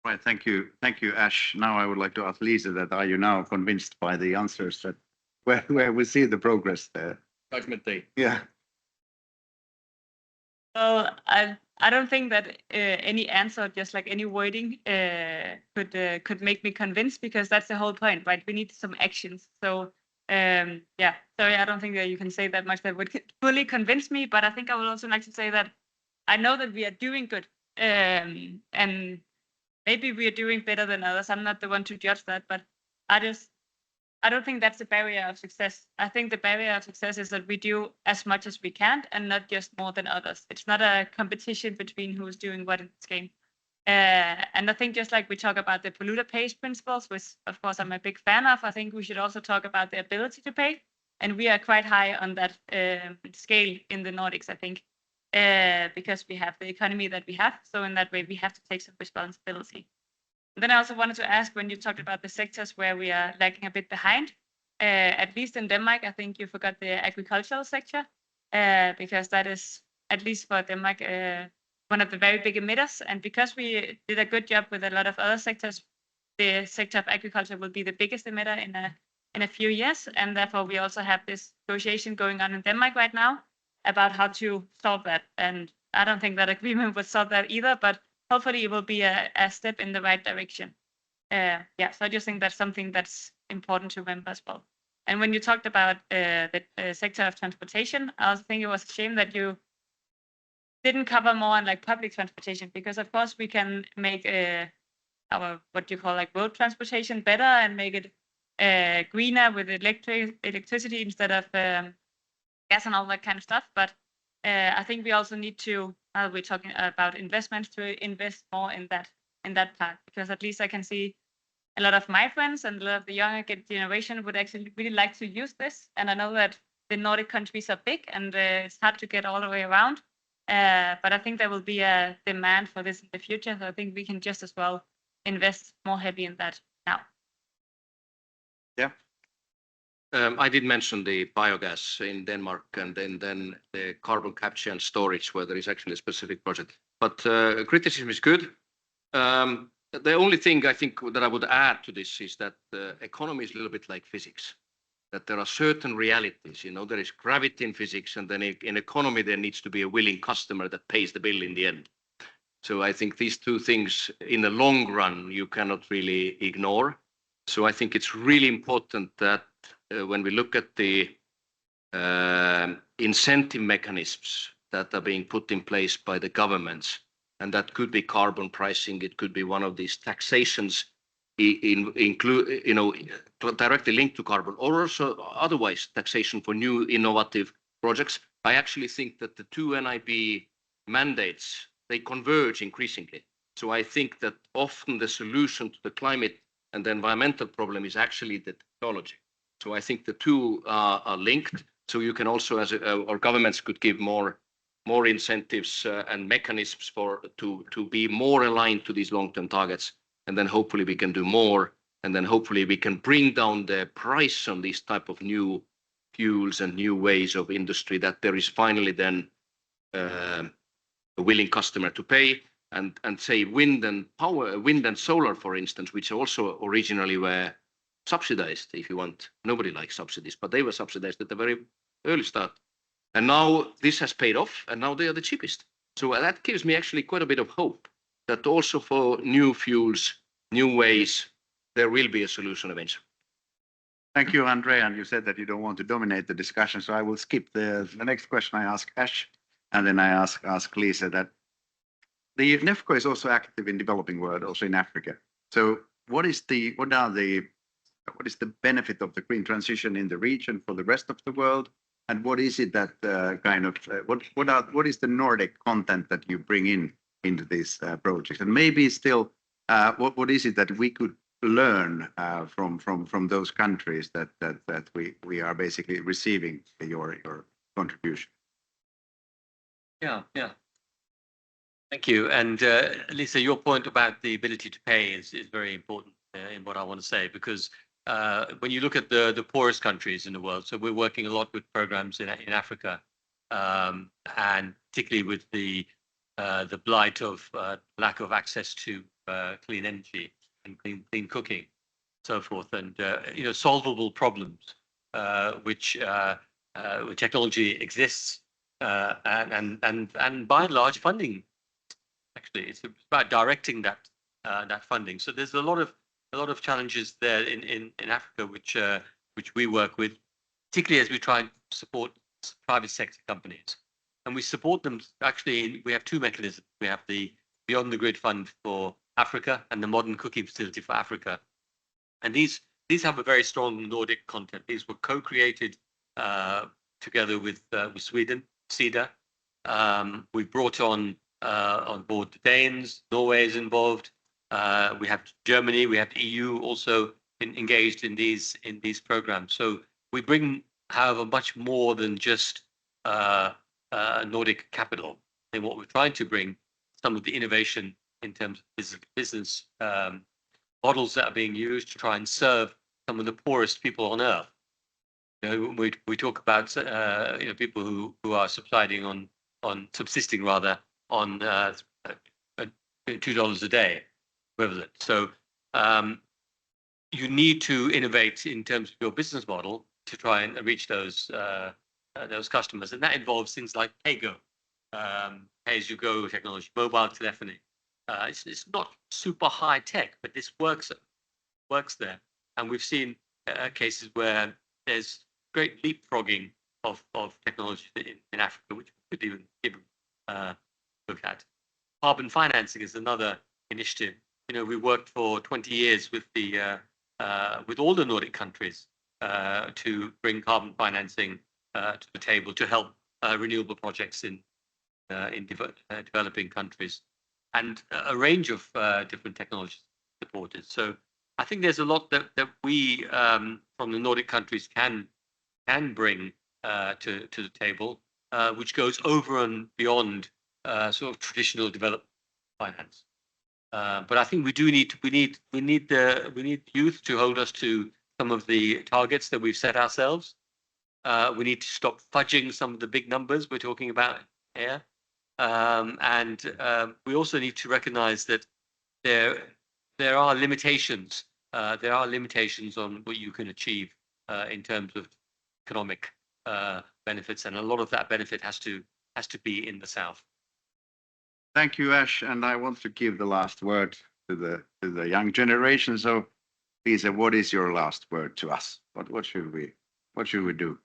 Right, thank you, Ash. Now I would like to ask Lisa that are you now convinced by the answers that where we see the progress there? Judgment Day. Yeah. Well, I don't think that any answer, just like any wording, could make me convinced, because that's the whole point, right? We need some actions. So yeah, sorry, I don't think that you can say that much that would fully convince me. But I think I would also like to say that I know that we are doing good, and maybe we are doing better than others. I'm not the one to judge that, but I don't think that's the barrier of success. I think the barrier of success is that we do as much as we can and not just more than others. It's not a competition between who's doing what in this game. And I think just like we talk about the polluter pays principles, which of course I'm a big fan of, I think we should also talk about the ability to pay. And we are quite high on that scale in the Nordics, I think, because we have the economy that we have. So in that way, we have to take some responsibility. And then I also wanted to ask, when you talked about the sectors where we are lagging a bit behind, at least in Denmark, I think you forgot the agricultural sector, because that is, at least for Denmark, one of the very big emitters. And because we did a good job with a lot of other sectors, the sector of agriculture will be the biggest emitter in a few years. And therefore, we also have this negotiation going on in Denmark right now about how to solve that. And I don't think that agreement would solve that either, but hopefully it will be a step in the right direction. Yeah, so I just think that's something that's important to remember as well. And when you talked about the sector of transportation, I also think it was a shame that you didn't cover more on like public transportation, because of course we can make our what you call like road transportation better and make it greener with electricity instead of gas and all that kind of stuff. But I think we also need to, we're talking about investments, to invest more in that part, because at least I can see a lot of my friends and a lot of the younger generation would actually really like to use this. And I know that the Nordic countries are big and it's hard to get all the way around. But I think there will be a demand for this in the future. So I think we can just as well invest more heavy in that now. Yeah. I did mention the biogas in Denmark and then the carbon capture and storage, where there is actually a specific project. But criticism is good. The only thing I think that I would add to this is that the economy is a little bit like physics, that there are certain realities. You know, there is gravity in physics, and then in economy there needs to be a willing customer that pays the bill in the end. So I think these two things in the long run you cannot really ignore. So I think it's really important that when we look at the incentive mechanisms that are being put in place by the governments, and that could be carbon pricing, it could be one of these taxations include, you know, directly linked to carbon, or also otherwise taxation for new innovative projects. I actually think that the two NIB mandates, they converge increasingly. So I think that often the solution to the climate and the environmental problem is actually the technology. So I think the two are linked. So you can also, as our governments could give more incentives and mechanisms to be more aligned to these long-term targets, and then hopefully we can do more, and then hopefully we can bring down the price on these type of new fuels and new ways of industry, that there is finally then a willing customer to pay. And say wind and solar, for instance, which also originally were subsidized, if you want. Nobody likes subsidies, but they were subsidized at the very early start. And now this has paid off, and now they are the cheapest. So that gives me actually quite a bit of hope that also for new fuels, new ways, there will be a solution eventually. Thank you, André. And you said that you don't want to dominate the discussion, so I will skip the next question. I ask Ash, and then I ask Lisa that the Nefco is also active in developing world, also in Africa. So what is the benefit of the green transition in the region for the rest of the world? And what is it that what is the Nordic content that you bring into these projects? And maybe still, what is it that we could learn from those countries that we are basically receiving your contribution? Yeah. Thank you. And Lisa, your point about the ability to pay is very important in what I want to say, because when you look at the poorest countries in the world, so we're working a lot with programs in Africa, and particularly with the blight of lack of access to clean energy and clean cooking, so forth, and solvable problems which technology exists, and by and large funding. Actually, it's about directing that funding. So there's a lot of challenges there in Africa, which we work with, particularly as we try and support private sector companies and we support them. Actually, we have two mechanisms. We have the Beyond the Grid Fund for Africa and the Modern Cooking Facility for Africa. And these have a very strong Nordic content. These were co-created together with Sweden, Chiedza. We brought on board the Danes. Norway is involved. We have Germany. We have the EU also engaged in these programs. So we bring, however, much more than just Nordic capital. And what we're trying to bring, some of the innovation in terms of business models that are being used to try and serve some of the poorest people on earth. You know, we talk about people who are subsisting on $2 a day equivalent. So you need to innovate in terms of your business model to try and reach those customers, and that involves things like pay-go, pay-as-you-go technology, mobile telephony. It's not super high tech, but this works there, and we've seen cases where there's great leapfrogging of technology in Africa, which we could even look at. Carbon financing is another initiative. You know, we worked for 20 years with all the Nordic countries to bring carbon financing to the table to help renewable projects in developing countries, and a range of different technologies supported. So I think there's a lot that we from the Nordic countries can bring to the table, which goes over and beyond sort of traditional development finance. But I think we need youth to hold us to some of the targets that we've set ourselves. We need to stop fudging some of the big numbers we're talking about here, and we also need to recognize that there are limitations. There are limitations on what you can achieve in terms of economic benefits, and a lot of that benefit has to be in the south. Thank you, Ash, and I want to give the last word to the young generation. So, Lisa, what is your last word to us? What should we do?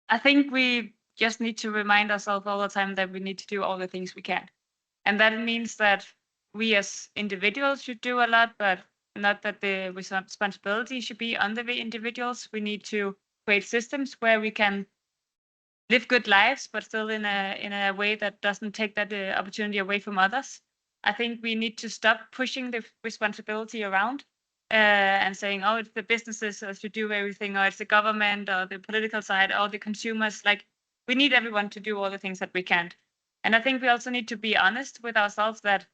I think we just need to remind ourselves all the time that we need to do all the things we can. And that means that we as individuals should do a lot, but not that the responsibility should be on the individuals. We need to create systems where we can live good lives, but still in a way that doesn't take that opportunity away from others. I think we need to stop pushing the responsibility around and saying, oh, it's the businesses that should do everything, or it's the government, or the political side, or the consumers. Like, we need everyone to do all the things that we can. And I think we also need to be honest with ourselves that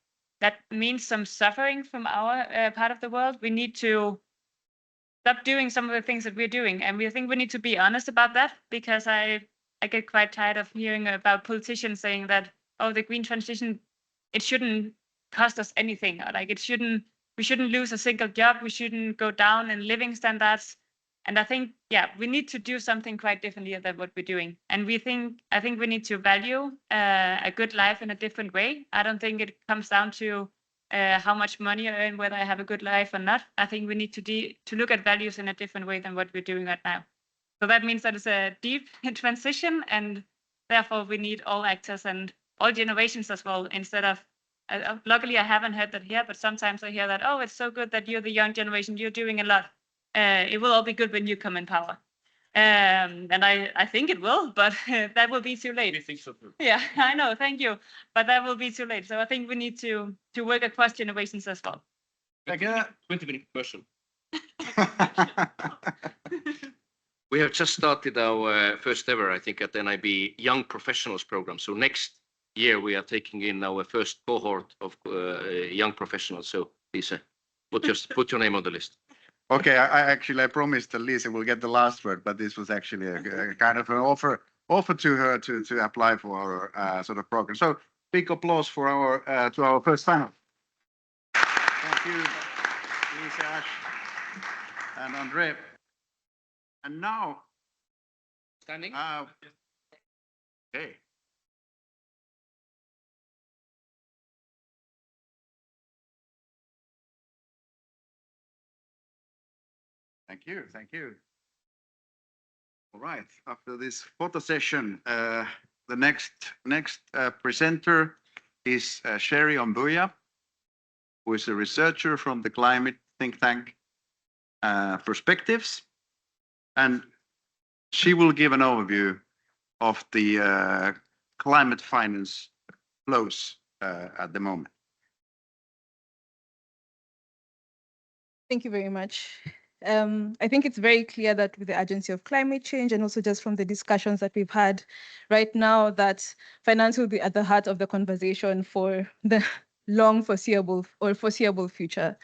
means some suffering from our part of the world. We need to stop doing some of the things that we're doing. And we think we need to be honest about that, because I get quite tired of hearing about politicians saying that, oh, the green transition, it shouldn't cost us anything, or like we shouldn't lose a single job, we shouldn't go down in living standards. And I think, yeah, we need to do something quite differently than what we're doing. And I think we need to value a good life in a different way. I don't think it comes down to how much money I earn, whether I have a good life or not. I think we need to look at values in a different way than what we're doing right now. So that means that it's a deep transition, and therefore we need all actors and all generations as well, instead of, luckily I haven't heard that here, but sometimes I hear that, oh, it's so good that you're the young generation, you're doing a lot. It will all be good when you come in power. And I think it will, but that will be too late. We think so too. Yeah, I know, thank you. But that will be too late. So I think we need to work across generations as well. Thank you. 20-minute question. We have just started our first ever, I think, at NIB Young Professionals program. So next year we are taking in our first cohort of young professionals. So Lisa, put your name on the list. Okay, I promised that Lisa will get the last word, but this was actually a kind of an offer to her to apply for our sort of program. So big applause for our first panel. Thank you, Lisa, Ash, and André. And now, Standing. Okay. Thank you. All right, after this photo session, the next presenter is Sherry Ombuya, who is a researcher from the climate think tank Perspectives, and she will give an overview of the climate finance flows at the moment. Thank you very much. I think it's very clear that with the urgency of climate change and also just from the discussions that we've had right now, that finance will be at the heart of the conversation for the long foreseeable future.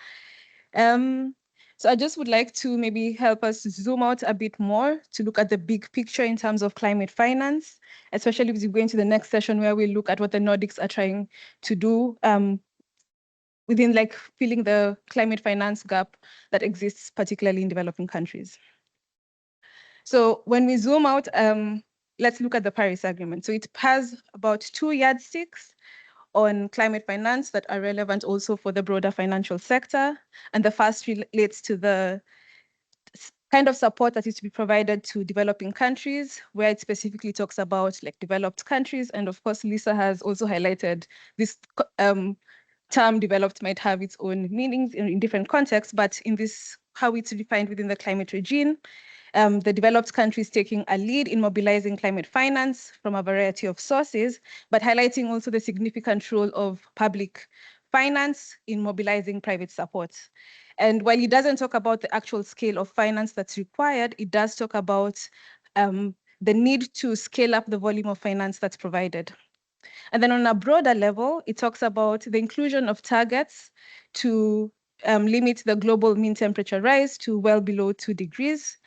So I just would like to maybe help us zoom out a bit more to look at the big picture in terms of climate finance, especially as we go into the next session where we look at what the Nordics are trying to do within like filling the climate finance gap that exists, particularly in developing countries. So when we zoom out, let's look at the Paris Agreement. So it has about 2 yardsticks on climate finance that are relevant also for the broader financial sector. And the first relates to the kind of support that is to be provided to developing countries, where it specifically talks about like developed countries. And of course, Lisa has also highlighted this term developed might have its own meanings in different contexts, but in this, how it's defined within the climate regime, the developed countries taking a lead in mobilizing climate finance from a variety of sources, but highlighting also the significant role of public finance in mobilizing private support. And while it doesn't talk about the actual scale of finance that's required, it does talk about the need to scale up the volume of finance that's provided. And then on a broader level, it talks about the inclusion of targets to limit the global mean temperature rise to well below 2 degrees.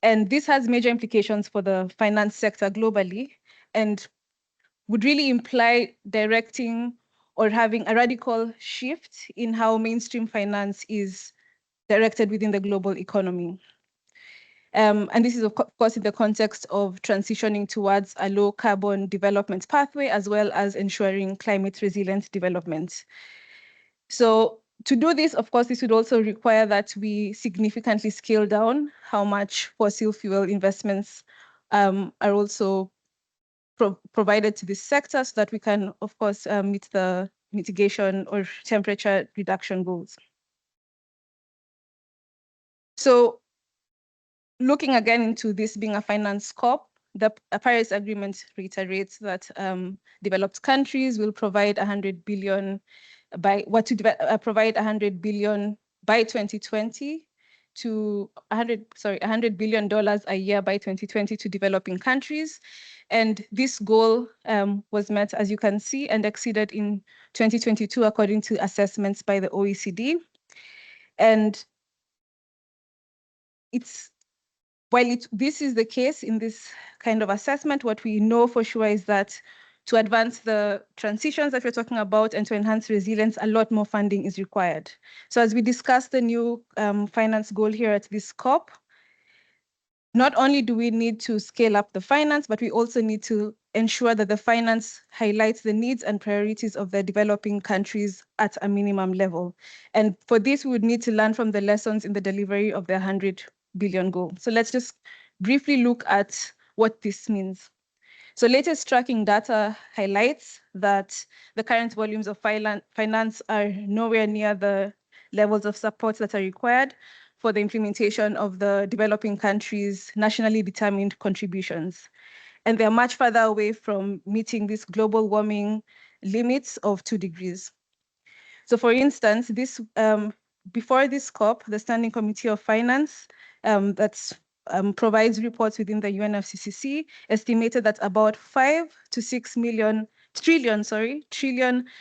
And this has major implications for the finance sector globally and would really imply directing or having a radical shift in how mainstream finance is directed within the global economy. And this is, of course, in the context of transitioning towards a low carbon development pathway, as well as ensuring climate resilient development. So to do this, of course, this would also require that we significantly scale down how much fossil fuel investments are also provided to this sector so that we can, of course, meet the mitigation or temperature reduction goals. So looking again into this being a finance COP, the Paris Agreement reiterates that developed countries will provide 100 billion provide 100 billion by 2020 to $100 billion a year by 2020 to developing countries. And this goal was met, as you can see, and exceeded in 2022, according to assessments by the OECD. And while this is the case in this kind of assessment, what we know for sure is that to advance the transitions that we're talking about and to enhance resilience, a lot more funding is required. So as we discuss the new finance goal here at this COP, not only do we need to scale up the finance, but we also need to ensure that the finance highlights the needs and priorities of the developing countries at a minimum level. And for this, we would need to learn from the lessons in the delivery of the 100 billion goal. So let's just briefly look at what this means. So latest tracking data highlights that the current volumes of finance are nowhere near the levels of support that are required for the implementation of the developing countries' nationally determined contributions. And they're much further away from meeting these global warming limits of 2 degrees. So for instance, before this COP, the Standing Committee of Finance provides reports within the UNFCCC estimated that about $5 to $6 trillion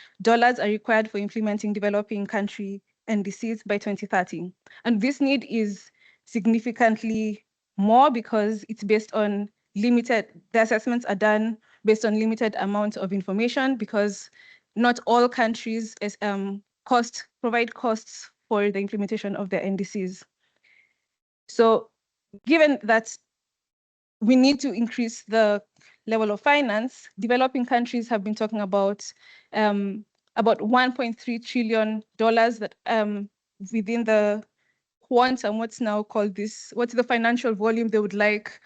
are required for implementing developing country NDCs by 2030. And this need is significantly more because it's based on the assessments are done based on limited amount of information because not all countries provide costs for the implementation of their NDCs. So given that we need to increase the level of finance, developing countries have been talking about $1.3 trillion that within the quantum, what's the financial volume they would like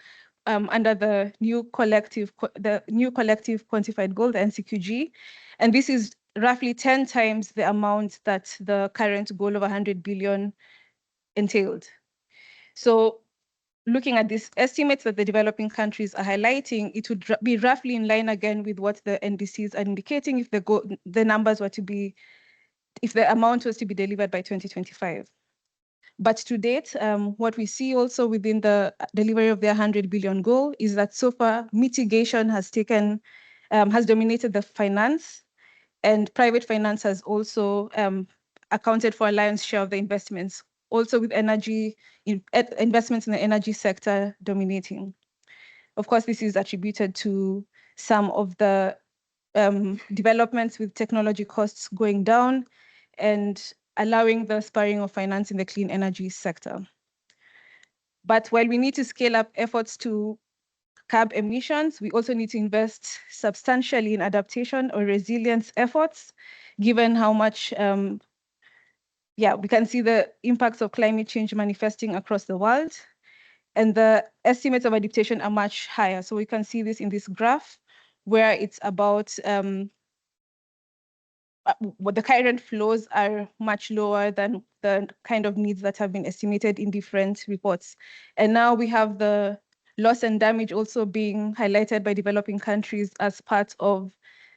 under the new collective quantified goal, the NCQG, and this is roughly 10 times the amount that the current goal of 100 billion entailed. So looking at these estimates that the developing countries are highlighting, it would be roughly in line again with what the NDCs are indicating if the numbers were to be, if the amount was to be delivered by 2025. But to date, what we see also within the delivery of the 100 billion goal is that so far mitigation has dominated the finance, and private finance has also accounted for a lion's share of the investments, also with investments in the energy sector dominating. Of course, this is attributed to some of the developments with technology costs going down and allowing the spurring of finance in the clean energy sector. But while we need to scale up efforts to curb emissions, we also need to invest substantially in adaptation or resilience efforts, given how much, we can see the impacts of climate change manifesting across the world. And the estimates of adaptation are much higher. So we can see this in this graph, where it's about what the current flows are much lower than the kind of needs that have been estimated in different reports. And now we have the loss and damage also being highlighted by developing countries as part of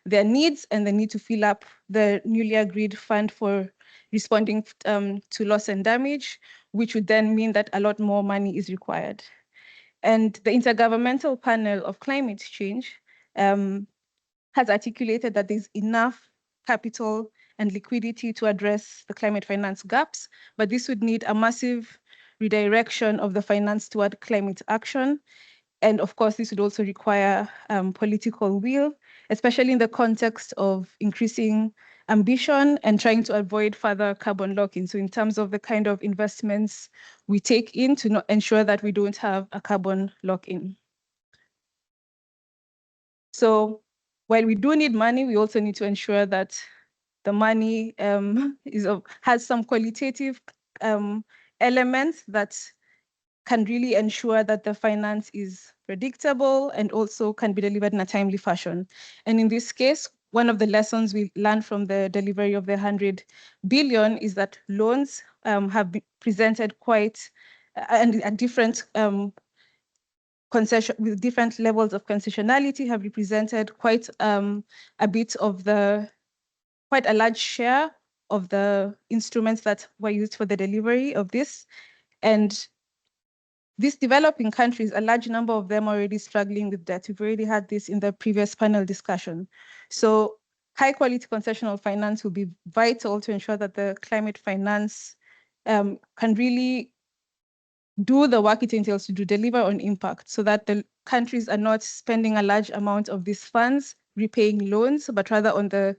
their needs and the need to fill up the newly agreed fund for responding to loss and damage, which would then mean that a lot more money is required. And the Intergovernmental Panel of Climate Change has articulated that there's enough capital and liquidity to address the climate finance gaps, but this would need a massive redirection of the finance toward climate action. And of course, this would also require political will, especially in the context of increasing ambition and trying to avoid further carbon lock-in. So in terms of the kind of investments we take in to ensure that we don't have a carbon lock-in. So while we do need money, we also need to ensure that the money has some qualitative elements that can really ensure that the finance is predictable and also can be delivered in a timely fashion. And in this case, one of the lessons we learned from the delivery of the 100 billion is that loans have been presented quite and at different concession with different levels of concessionality have represented quite a bit of quite a large share of the instruments that were used for the delivery of this. And these developing countries, a large number of them are already struggling with debt. We've already had this in the previous panel discussion. So high quality concessional finance will be vital to ensure that the climate finance can really do the work it entails to deliver on impact, so that the countries are not spending a large amount of these funds repaying loans, but rather on the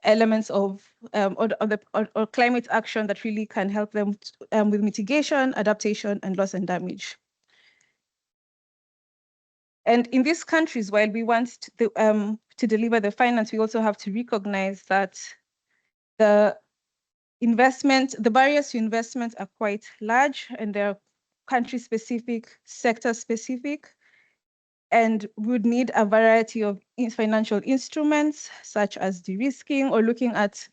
elements of or climate action that really can help them with mitigation, adaptation, and loss and damage. And in these countries, while we want to deliver the finance, we also have to recognize that the barriers to investment are quite large, and they're country-specific, sector-specific, and would need a variety of financial instruments, such as de-risking or looking at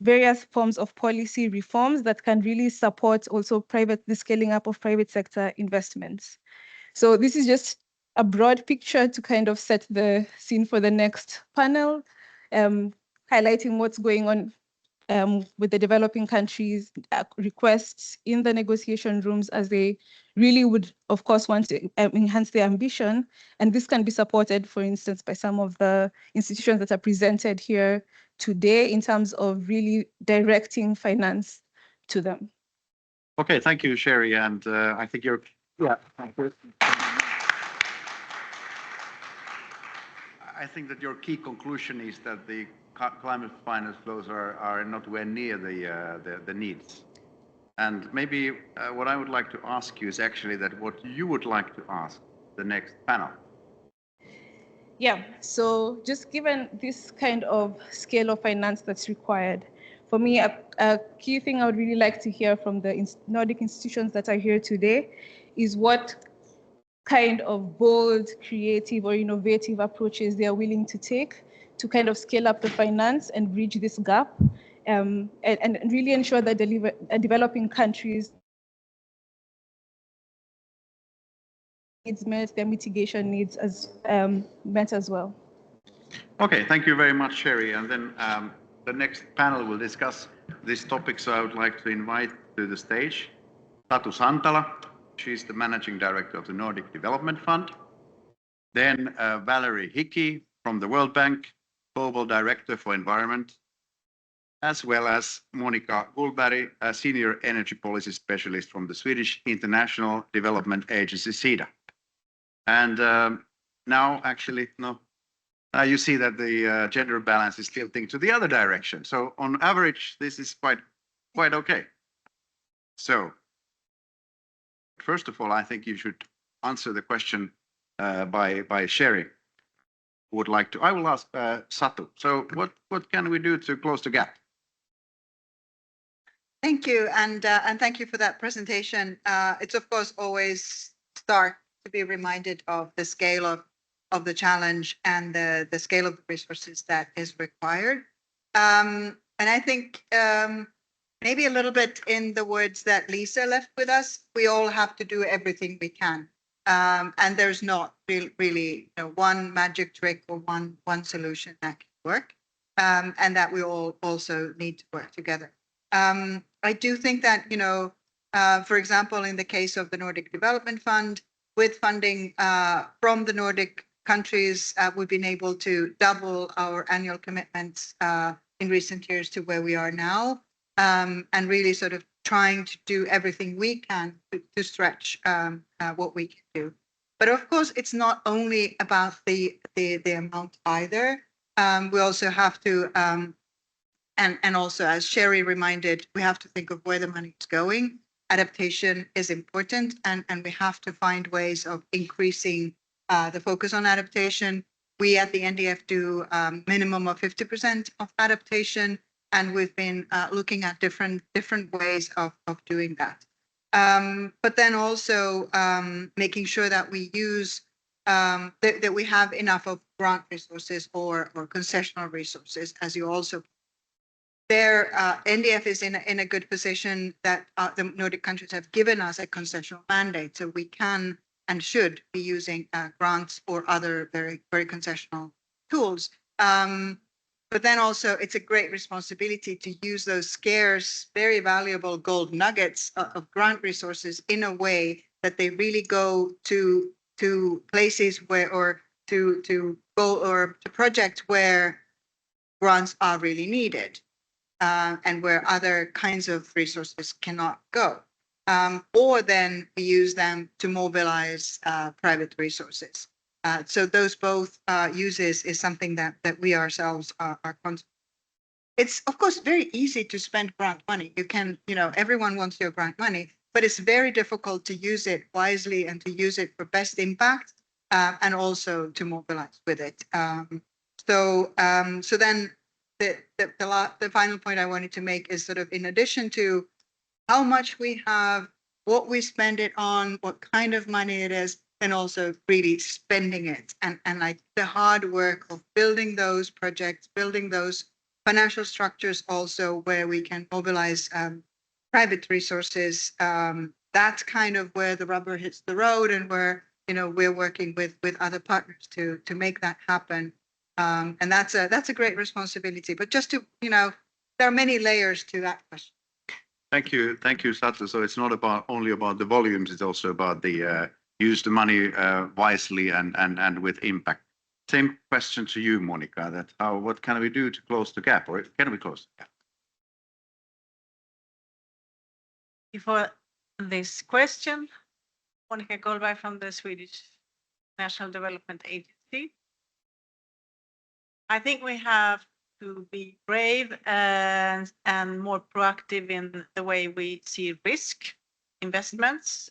various forms of policy reforms that can really support also the scaling up of private sector investments. So this is just a broad picture to kind of set the scene for the next panel, highlighting what's going on with the developing countries' requests in the negotiation rooms, as they really would, of course, want to enhance their ambition. And this can be supported, for instance, by some of the institutions that are presented here today in terms of really directing finance to them. Okay, thank you, Sherry. And I think you're, thank you. I think that your key conclusion is that the climate finance flows are nowhere near the needs. And maybe what I would like to ask you is actually that what you would like to ask the next panel. Yeah, so just given this kind of scale of finance that's required, for me, a key thing I would really like to hear from the Nordic institutions that are here today is what kind of bold, creative, or innovative approaches they are willing to take to kind of scale up the finance and bridge this gap, and really ensure that developing countries needs met, their mitigation needs as met as well. Okay, thank you very much, Sherry. And then the next panel will discuss this topic. So I would like to invite to the stage Satu Santala. She's the Managing Director of the Nordic Development Fund. Then Valerie Hickey from the World Bank, Global Director for Environment, as well as Monica Gullberg, a Senior Energy Policy Specialist from the Swedish International Development Agency, SIDA. And now, actually, no, you see that the gender balance is tilting to the other direction. So on average, this is quite okay. So first of all, I think you should answer the question by sharing. Would like to? I will ask Satu. So what can we do to close the gap? Thank you, and thank you for that presentation. It's of course always stark to be reminded of the scale of the challenge and the scale of the resources that is required. And I think maybe a little bit in the words that Lisa left with us, we all have to do everything we can. And there's not really one magic trick or one solution that can work, and that we all also need to work together. I do think that, for example, in the case of the Nordic Development Fund, with funding from the Nordic countries, we've been able to double our annual commitments in recent years to where we are now, and really sort of trying to do everything we can to stretch what we can do. But of course, it's not only about the amount either. We also have to, and also as Sherry reminded, we have to think of where the money is going. Adaptation is important, and we have to find ways of increasing the focus on adaptation. We at the NDF do minimum of 50% of adaptation, and we've been looking at different ways of doing that. But then also making sure that we use that we have enough of grant resources or concessional resources, as you also. There, NDF is in a good position that the Nordic countries have given us a concessional mandate, so we can and should be using grants or other very concessional tools. But then also, it's a great responsibility to use those scarce, very valuable gold nuggets of grant resources in a way that they really go to places where, or to projects where grants are really needed, and where other kinds of resources cannot go. Or then we use them to mobilize private resources. So those both uses is something that we ourselves are considering. It's of course very easy to spend grant money. You can, everyone wants your grant money, but it's very difficult to use it wisely and to use it for best impact, and also to mobilize with it. So then the final point I wanted to make is sort of in addition to how much we have, what we spend it on, what kind of money it is, and also really spending it, and like the hard work of building those projects, building those financial structures also where we can mobilize private resources. That's kind of where the rubber hits the road, and where we're working with other partners to make that happen. And that's a great responsibility. But just to there are many layers to that question. Thank you, Satu. So it's not only about the volumes; it's also about the use the money wisely and with impact. Same question to you, Monica. What can we do to close the gap, or can we close the gap? For this question, Monica Gullberg from the Swedish National Development Agency. I think we have to be brave and more proactive in the way we see risk investments,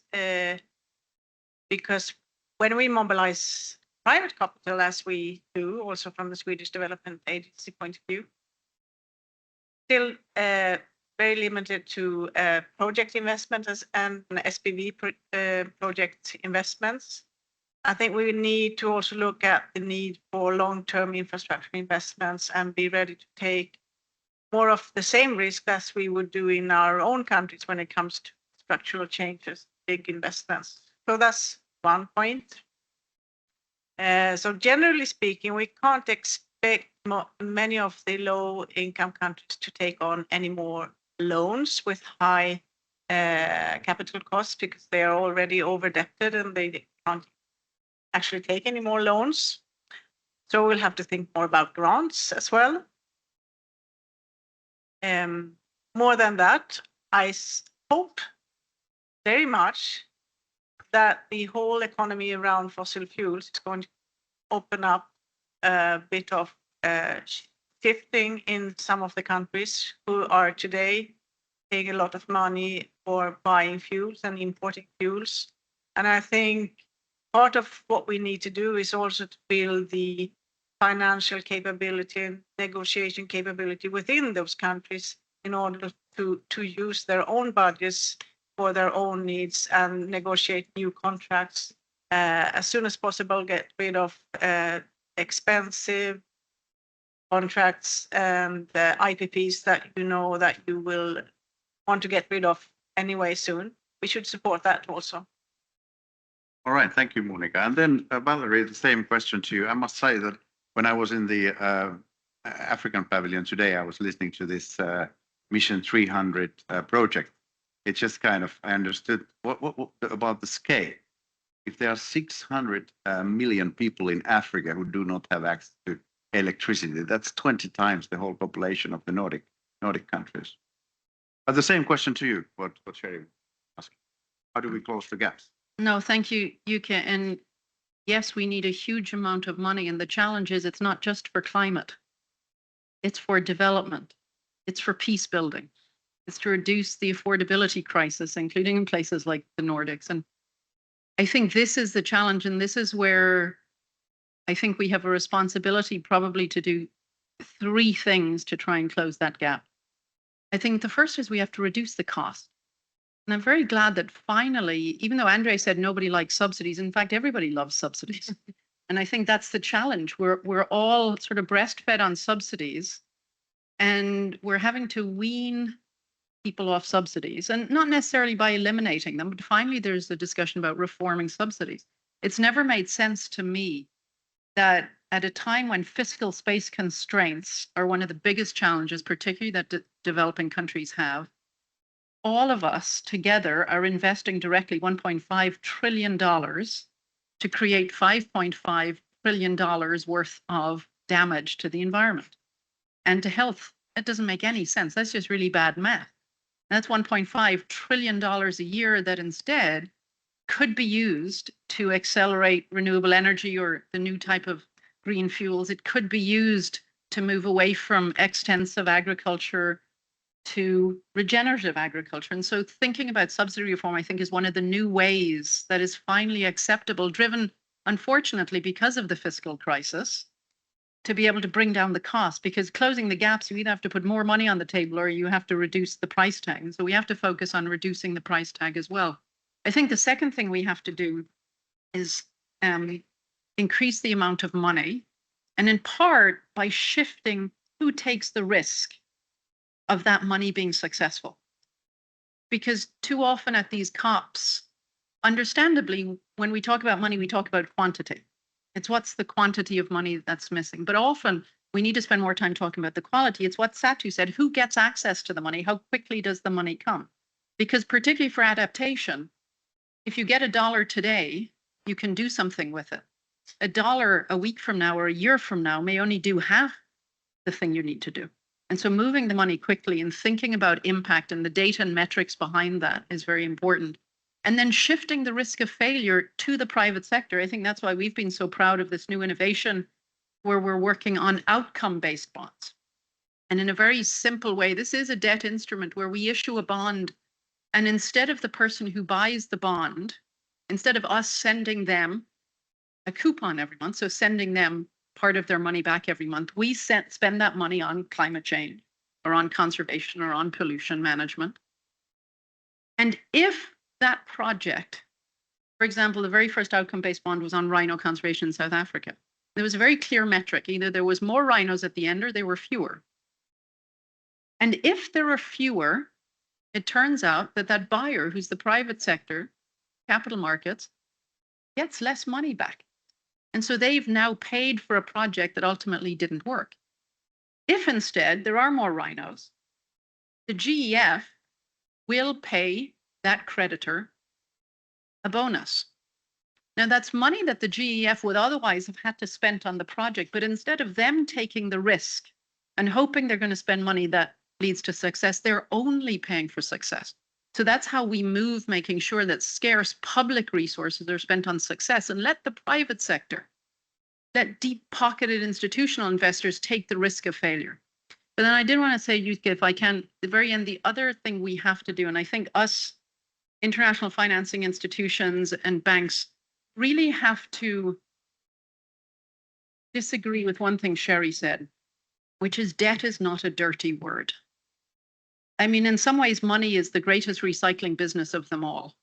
because when we mobilize private capital, as we do also from the Swedish Development Agency point of view, still very limited to project investments and SPV project investments. I think we need to also look at the need for long-term infrastructure investments and be ready to take more of the same risk as we would do in our own countries when it comes to structural changes, big investments. So that's one point. So generally speaking, we can't expect many of the low-income countries to take on any more loans with high capital costs because they are already over-debted and they can't actually take any more loans. So we'll have to think more about grants as well. More than that, I hope very much that the whole economy around fossil fuels is going to open up a bit of shifting in some of the countries who are today paying a lot of money for buying fuels and importing fuels. And I think part of what we need to do is also to build the financial capability and negotiation capability within those countries in order to use their own budgets for their own needs and negotiate new contracts as soon as possible, get rid of expensive contracts and IPPs that you know that you will want to get rid of anyway soon. We should support that also. All right, thank you, Monica. And then Valerie, the same question to you. I must say that when I was in the African pavilion today, I was listening to this Mission 300 project. It just kind of, I understood what about the scale. If there are 600 million people in Africa who do not have access to electricity, that's 20 times the whole population of the Nordic countries. But the same question to you, what Sherry asked. How do we close the gaps? No, thank you, Yuka. And yes, we need a huge amount of money. And the challenge is it's not just for climate. It's for development. It's for peace building. It's to reduce the affordability crisis, including in places like the Nordics. And I think this is the challenge. And this is where I think we have a responsibility probably to do three things to try and close that gap. I think the first is we have to reduce the cost. And I'm very glad that finally, even though André said nobody likes subsidies, in fact, everybody loves subsidies. And I think that's the challenge. We're all sort of breastfed on subsidies, and we're having to wean people off subsidies, and not necessarily by eliminating them, but finally there's a discussion about reforming subsidies. It's never made sense to me that at a time when fiscal space constraints are one of the biggest challenges, particularly that developing countries have, all of us together are investing directly $1.5 trillion to create $5.5 trillion worth of damage to the environment and to health. That doesn't make any sense. That's just really bad math. That's $1.5 trillion a year that instead could be used to accelerate renewable energy or the new type of green fuels. It could be used to move away from extensive agriculture to regenerative agriculture. And so thinking about subsidy reform, I think, is one of the new ways that is finally acceptable, driven, unfortunately, because of the fiscal crisis, to be able to bring down the cost. Because closing the gaps, you either have to put more money on the table or you have to reduce the price tag. And so we have to focus on reducing the price tag as well. I think the second thing we have to do is increase the amount of money, and in part by shifting who takes the risk of that money being successful. Because too often at these COPs, understandably, when we talk about money, we talk about quantity. It's what's the quantity of money that's missing. But often we need to spend more time talking about the quality. It's what Satu said, who gets access to the money? How quickly does the money come? Because particularly for adaptation, if you get $1 today, you can do something with it. $1 a week from now or a year from now may only do half the thing you need to do. And so moving the money quickly and thinking about impact and the data and metrics behind that is very important. And then shifting the risk of failure to the private sector. I think that's why we've been so proud of this new innovation where we're working on outcome-based bonds. And in a very simple way, this is a debt instrument where we issue a bond, and instead of the person who buys the bond, instead of us sending them a coupon every month, so sending them part of their money back every month, we spend that money on climate change or on conservation or on pollution management. And if that project For example, the very first outcome-based bond was on rhino conservation in South Africa. There was a very clear metric. Either there was more rhinos at the end or there were fewer. And if there are fewer, it turns out that that buyer, who's the private sector, capital markets, gets less money back. And so they've now paid for a project that ultimately didn't work. If instead there are more rhinos, the GEF will pay that creditor a bonus. Now that's money that the GEF would otherwise have had to spend on the project, but instead of them taking the risk and hoping they're going to spend money that leads to success, they're only paying for success. So that's how we move, making sure that scarce public resources are spent on success and let the private sector, let deep-pocketed institutional investors take the risk of failure. But then I did want to say, Yutka, if I can, at the very end, the other thing we have to do, and I think us international financing institutions and banks really have to disagree with one thing Sherry said, which is debt is not a dirty word. I mean, in some ways, money is the greatest recycling business of them all.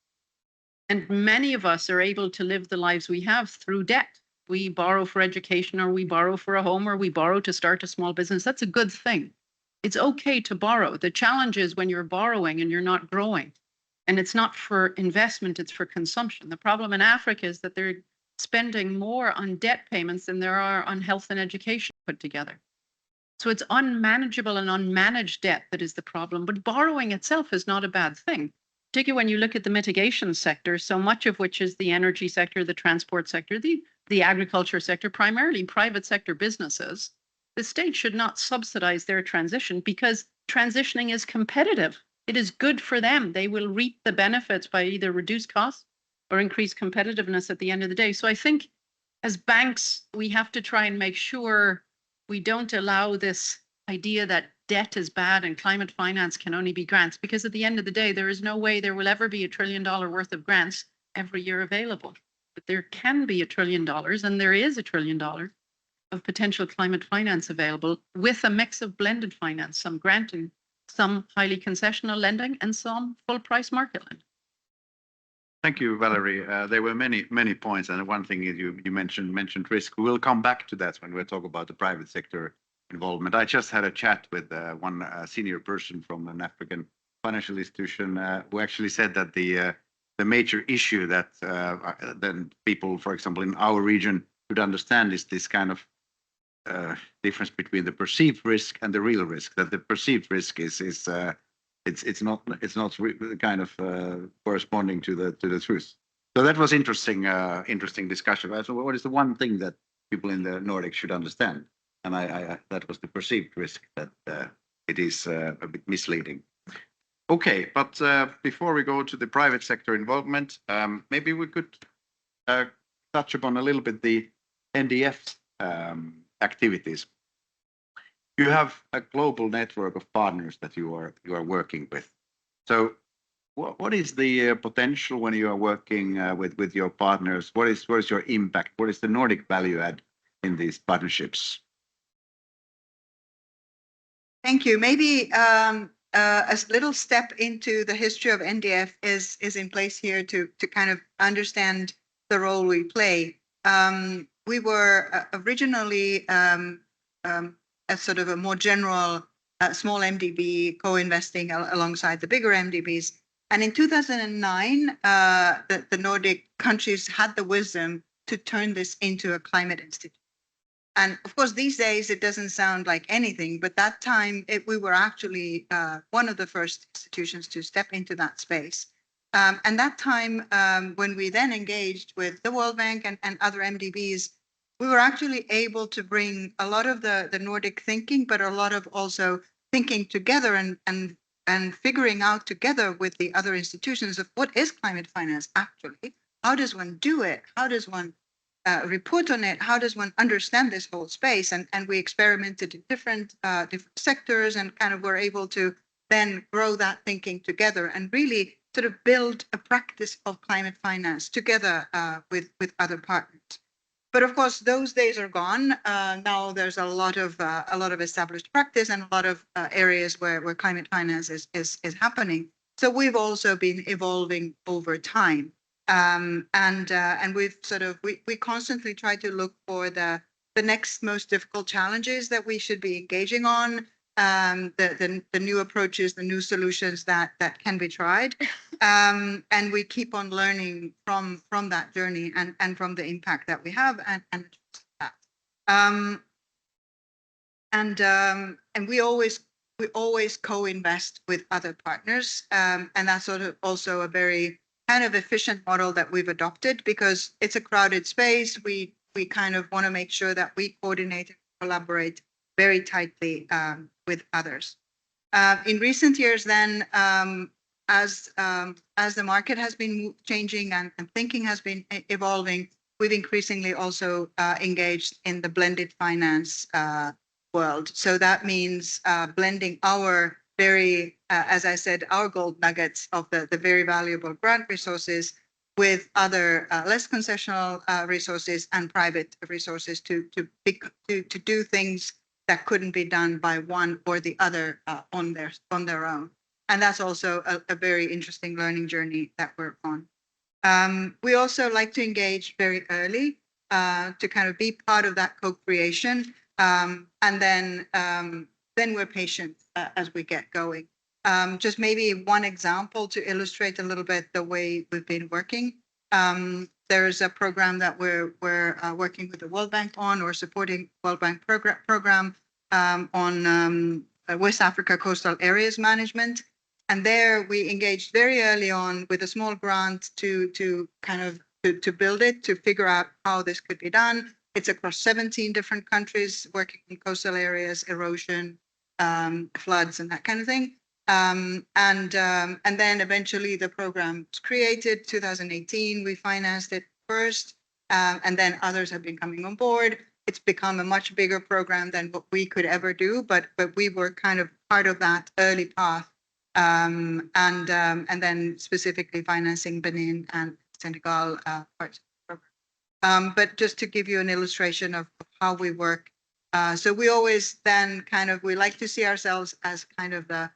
And many of us are able to live the lives we have through debt. We borrow for education, or we borrow for a home, or we borrow to start a small business. That's a good thing. It's okay to borrow. The challenge is when you're borrowing and you're not growing. And it's not for investment, it's for consumption. The problem in Africa is that they're spending more on debt payments than there are on health and education put together. So it's unmanageable and unmanaged debt that is the problem. But borrowing itself is not a bad thing, particularly when you look at the mitigation sector, so much of which is the energy sector, the transport sector, the agriculture sector, primarily private sector businesses. The state should not subsidize their transition because transitioning is competitive. It is good for them. They will reap the benefits by either reduced costs or increased competitiveness at the end of the day. So I think as banks, we have to try and make sure we don't allow this idea that debt is bad and climate finance can only be grants, because at the end of the day, there is no way there will ever be $1 trillion worth of grants every year available. But there can be $1 trillion, and there is $1 trillion of potential climate finance available with a mix of blended finance, some granting, some highly concessional lending, and some full price market lending. Thank you, Valerie. There were many points, and one thing is you mentioned risk. We will come back to that when we talk about the private sector involvement. I just had a chat with one senior person from an African financial institution who actually said that the major issue that then people, for example, in our region should understand is this kind of difference between the perceived risk and the real risk. That the perceived risk is it's not kind of corresponding to the truth. So that was interesting discussion. So what is the one thing that people in the Nordic should understand? And I that was the perceived risk, that it is a bit misleading. Okay, but before we go to the private sector involvement, maybe we could touch upon a little bit the NDF activities. You have a global network of partners that you are working with. So what is the potential when you are working with your partners? What is your impact? What is the Nordic value add in these partnerships? Thank you. Maybe a little step into the history of NDF is in place here to kind of understand the role we play. We were originally a sort of a more general small MDB co-investing alongside the bigger MDBs. And in 2009, the Nordic countries had the wisdom to turn this into a climate institute. And of course, these days, it doesn't sound like anything, but that time we were actually one of the first institutions to step into that space. And that time, when we then engaged with the World Bank and other MDBs, we were actually able to bring a lot of the Nordic thinking, but a lot of also thinking together and figuring out together with the other institutions of what is climate finance actually? How does one do it? How does one report on it? How does one understand this whole space? And we experimented in different sectors and kind of were able to then grow that thinking together and really sort of build a practice of climate finance together with other partners. But of course, those days are gone. Now there's a lot of established practice and a lot of areas where climate finance is happening. So we've also been evolving over time. And we've we constantly try to look for the next most difficult challenges that we should be engaging on, the new approaches, the new solutions that can be tried. And we keep on learning from that journey and from the impact that we have and that. And we always co-invest with other partners. And that's also a very kind of efficient model that we've adopted because it's a crowded space. We kind of want to make sure that we coordinate and collaborate very tightly with others. In recent years, then, as the market has been changing and thinking has been evolving, we've increasingly also engaged in the blended finance world. So that means blending our very, as I said, our gold nuggets of the very valuable grant resources with other less concessional resources and private resources to do things that couldn't be done by one or the other on their own. And that's also a very interesting learning journey that we're on. We also like to engage very early to kind of be part of that co-creation. And then we're patient as we get going. Just maybe one example to illustrate a little bit the way we've been working. There's a program that we're working with the World Bank on, or supporting World Bank program on West Africa coastal areas management. And there we engaged very early on with a small grant to kind of to build it, to figure out how this could be done. It's across 17 different countries working in coastal areas, erosion, floods, and that kind of thing. And then eventually the program was created. 2018, we financed it first, and then others have been coming on board. It's become a much bigger program than what we could ever do, but we were kind of part of that early path, and then specifically financing Benin and Senegal parts of the program. But just to give you an illustration of how we work, so we always then kind of, we like to see ourselves as kind of the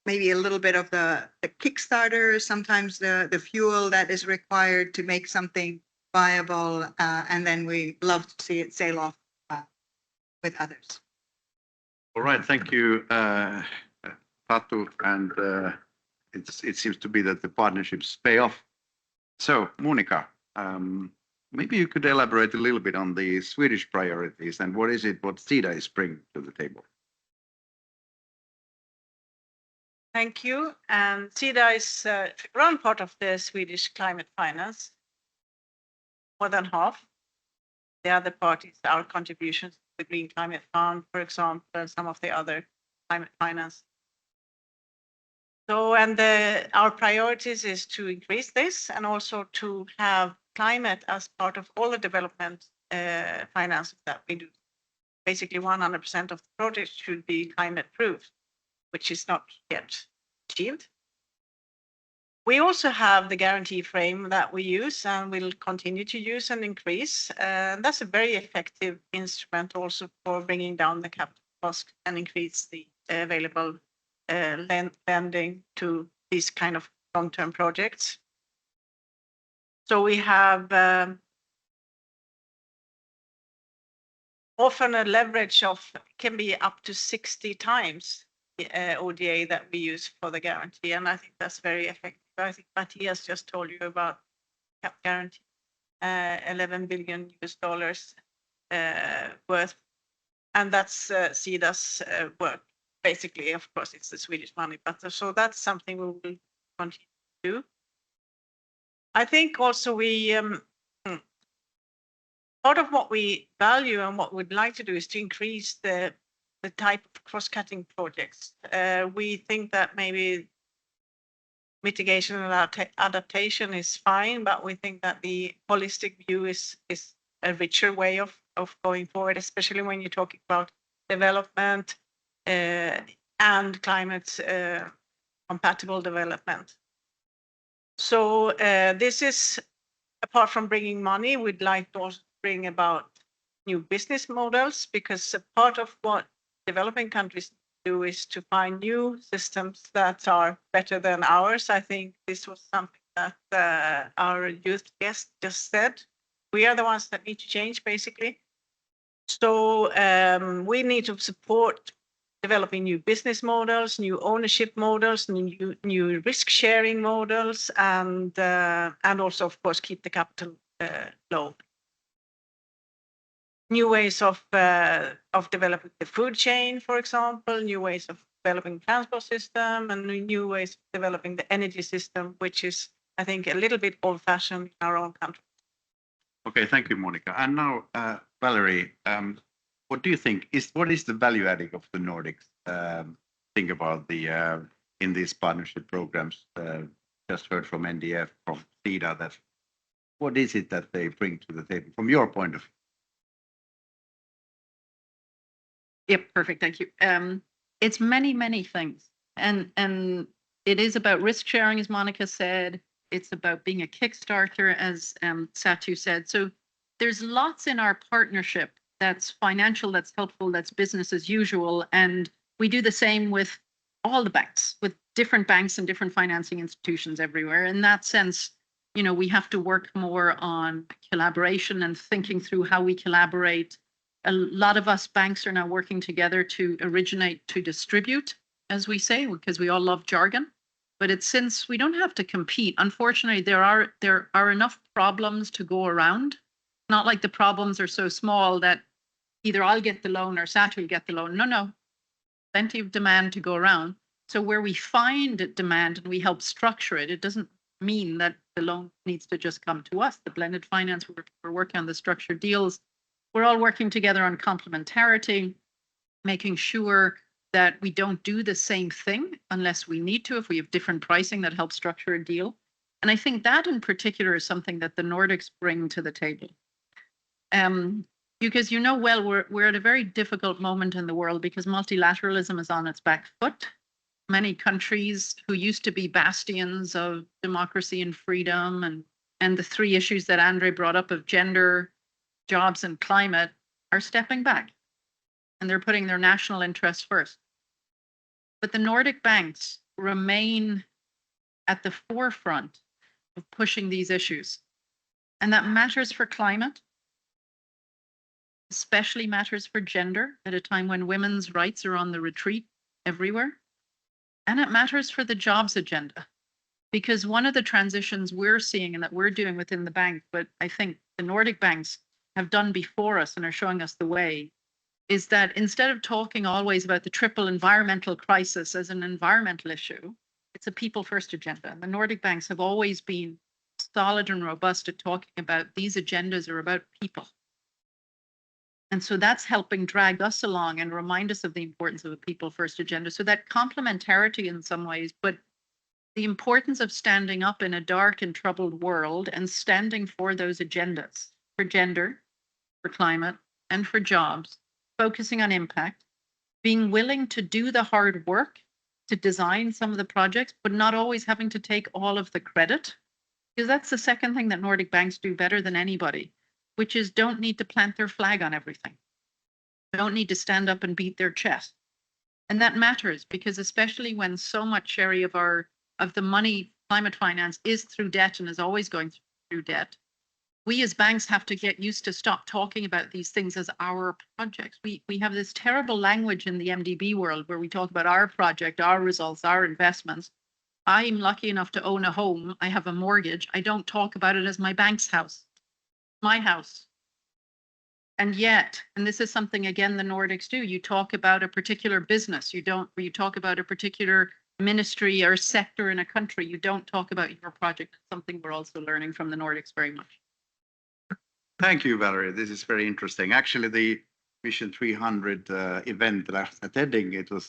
maybe a little bit of the Kickstarter, sometimes the fuel that is required to make something viable, and then we love to see it sail off with others. All right, thank you, Satu, and it seems to be that the partnerships pay off. So, Monica, maybe you could elaborate a little bit on the Swedish priorities and what is it what Chiedza is bringing to the table? Thank you. And Chiedza is around part of the Swedish climate finance, more than half. The other part is our contributions to the Green Climate Fund, for example, and some of the other climate finance. So, and our priorities is to increase this and also to have climate as part of all the development finance that we do. Basically, 100% of the projects should be climate proof, which is not yet achieved. We also have the guarantee frame that we use and will continue to use and increase. That's a very effective instrument also for bringing down the capital cost and increase the available lending to these kind of long-term projects. So we have often a leverage of, can be up to 60 times the ODA that we use for the guarantee. And I think that's very effective. I think Matthias just told you about cap guarantee, $11 billion worth. And that's Chiedza's work. Basically, of course, it's the Swedish money, but so that's something we will continue to do. I think also we, part of what we value and what we'd like to do is to increase the type of cross-cutting projects. We think that maybe mitigation and adaptation is fine, but we think that the holistic view is a richer way of going forward, especially when you're talking about development and climate compatible development. So this is, apart from bringing money, we'd like to also bring about new business models, because a part of what developing countries do is to find new systems that are better than ours. I think this was something that our youth guest just said. We are the ones that need to change, basically. So we need to support developing new business models, new ownership models, new risk sharing models, and also, of course, keep the capital low. New ways of developing the food chain, for example, new ways of developing transport system, and new ways of developing the energy system, which is, I think, a little bit old-fashioned in our own country. Okay, thank you, Monica. And now, Valerie, what do you think what is the value adding of the Nordics? Think about the in these partnership programs. Just heard from NDF, from Chiedza, that what is it that they bring to the table from your point of view? Yep, perfect. Thank you. It's many, many things. And it is about risk sharing, as Monica said. It's about being a Kickstarter, as Satu said. So there's lots in our partnership that's financial, that's helpful, that's business as usual. And we do the same with all the banks, with different banks and different financing institutions everywhere. In that sense, you know, we have to work more on collaboration and thinking through how we collaborate. A lot of us banks are now working together to originate to distribute, as we say, because we all love jargon. But it's since we don't have to compete. Unfortunately, there are enough problems to go around. Not like the problems are so small that either I'll get the loan or Satu will get the loan. No, plenty of demand to go around. So where we find demand and we help structure it, it doesn't mean that the loan needs to just come to us. The blended finance, we're working on the structured deals. We're all working together on complementarity, making sure that we don't do the same thing unless we need to, if we have different pricing that helps structure a deal. And I think that in particular is something that the Nordics bring to the table. Because you know well, we're at a very difficult moment in the world because multilateralism is on its back foot. Many countries who used to be bastions of democracy and freedom and the three issues that André brought up of gender, jobs and climate are stepping back and they're putting their national interests first. But the Nordic banks remain at the forefront of pushing these issues. And that matters for climate, especially matters for gender at a time when women's rights are on the retreat everywhere. And it matters for the jobs agenda, because one of the transitions we're seeing and that we're doing within the bank, but I think the Nordic banks have done before us and are showing us the way, is that instead of talking always about the triple environmental crisis as an environmental issue, it's a people first agenda. And the Nordic banks have always been solid and robust at talking about these agendas are about people. And so that's helping drag us along and remind us of the importance of a people first agenda. So that complementarity in some ways, but the importance of standing up in a dark and troubled world and standing for those agendas for gender, for climate, and for jobs, focusing on impact, being willing to do the hard work to design some of the projects, but not always having to take all of the credit. Because that's the second thing that Nordic banks do better than anybody, which is don't need to plant their flag on everything. Don't need to stand up and beat their chest. And that matters because especially when so much, Sherry, of the money, climate finance is through debt and is always going through debt. We as banks have to get used to stop talking about these things as our projects. We have this terrible language in the MDB world where we talk about our project, our results, our investments. I'm lucky enough to own a home. I have a mortgage. I don't talk about it as my bank's house, my house. And yet, and this is something, again, the Nordics do, you talk about a particular business. You talk about a particular ministry or sector in a country. You don't talk about your project. It's something we're also learning from the Nordics very much. Thank you, Valerie. This is very interesting. Actually, the Mission 300 event that I was attending, it was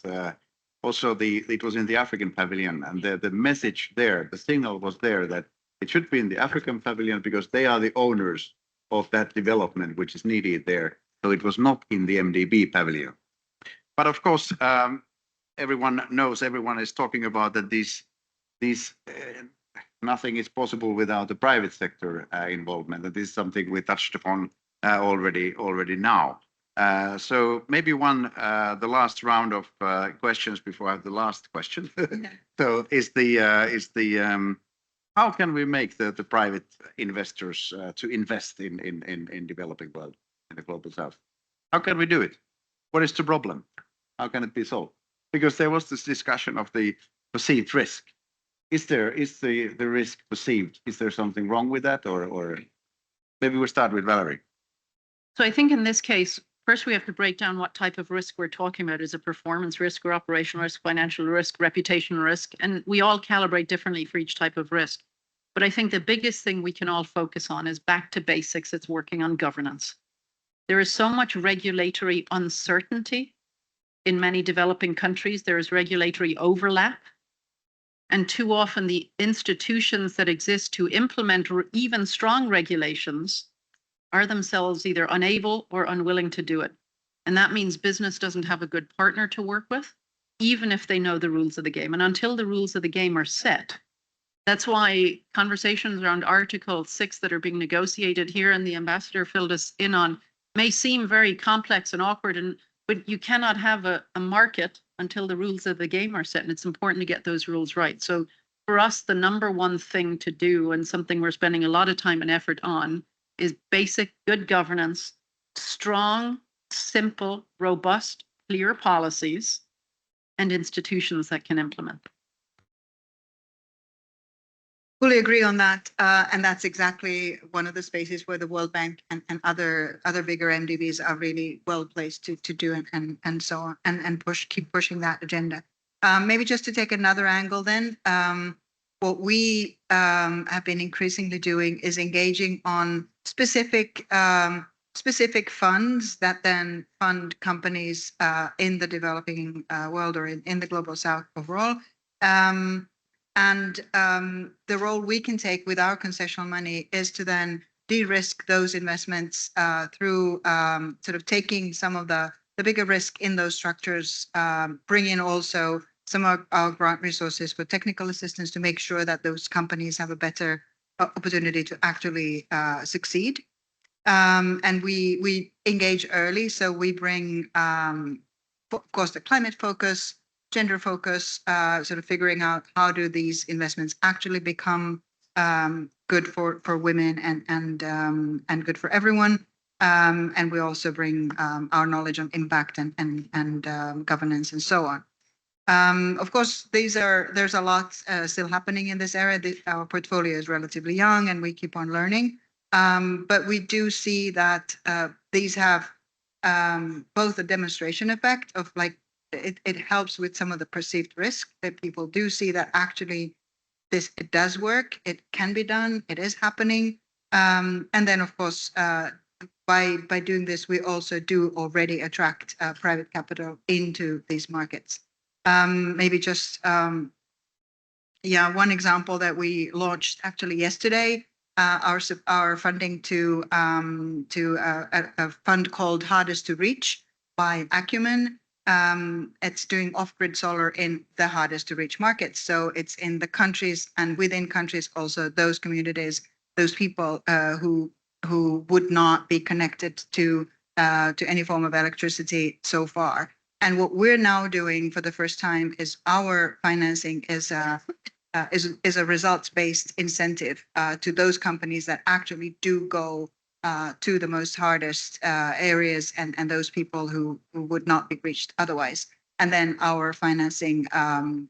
also it was in the African pavilion, and the message there, the signal was there that it should be in the African pavilion because they are the owners of that development which is needed there. So it was not in the MDB pavilion. But of course, everyone knows, everyone is talking about that these nothing is possible without the private sector involvement. And this is something we touched upon already now. So maybe the last round of questions before I have the last question. So how can we make the private investors to invest in developing world, in the global south? How can we do it? What is the problem? How can it be solved? Because there was this discussion of the perceived risk. Is the risk perceived? Is there something wrong with that, or maybe we'll start with Valerie. So I think in this case, first we have to break down what type of risk we're talking about. Is it performance risk or operational risk, financial risk, reputational risk? And we all calibrate differently for each type of risk. But I think the biggest thing we can all focus on is back to basics. It's working on governance. There is so much regulatory uncertainty in many developing countries. There is regulatory overlap. And too often the institutions that exist to implement even strong regulations are themselves either unable or unwilling to do it. And that means business doesn't have a good partner to work with, even if they know the rules of the game. And until the rules of the game are set, that's why conversations around Article 6 that are being negotiated here and the ambassador filled us in on may seem very complex and awkward, but you cannot have a market until the rules of the game are set. And it's important to get those rules right. So for us, the number one thing to do, and something we're spending a lot of time and effort on, is basic good governance, strong, simple, robust, clear policies, and institutions that can implement them. Fully agree on that. And that's exactly one of the spaces where the World Bank and other bigger MDBs are really well placed to do and so on and keep pushing that agenda. Maybe just to take another angle then, what we have been increasingly doing is engaging on specific funds that then fund companies in the developing world or in the global south overall. And the role we can take with our concessional money is to then de-risk those investments through sort of taking some of the bigger risk in those structures, bring in also some of our grant resources for technical assistance to make sure that those companies have a better opportunity to actually succeed. And we engage early, so we bring, of course, the climate focus, gender focus, sort of figuring out how do these investments actually become good for women and good for everyone. And we also bring our knowledge on impact and governance and so on. Of course, there's a lot still happening in this area. Our portfolio is relatively young and we keep on learning. But we do see that these have both a demonstration effect of like, it helps with some of the perceived risk that people do see that actually it does work, it can be done, it is happening. And then of course, by doing this, we also do already attract private capital into these markets. Maybe just, one example that we launched actually yesterday, our funding to a fund called Hardest to Reach by Acumen. It's doing off-grid solar in the hardest to reach markets. So it's in the countries and within countries also those communities, those people who would not be connected to any form of electricity so far. And what we're now doing for the first time is our financing is a results-based incentive to those companies that actually do go to the most hardest areas and those people who would not be reached otherwise. And then our financing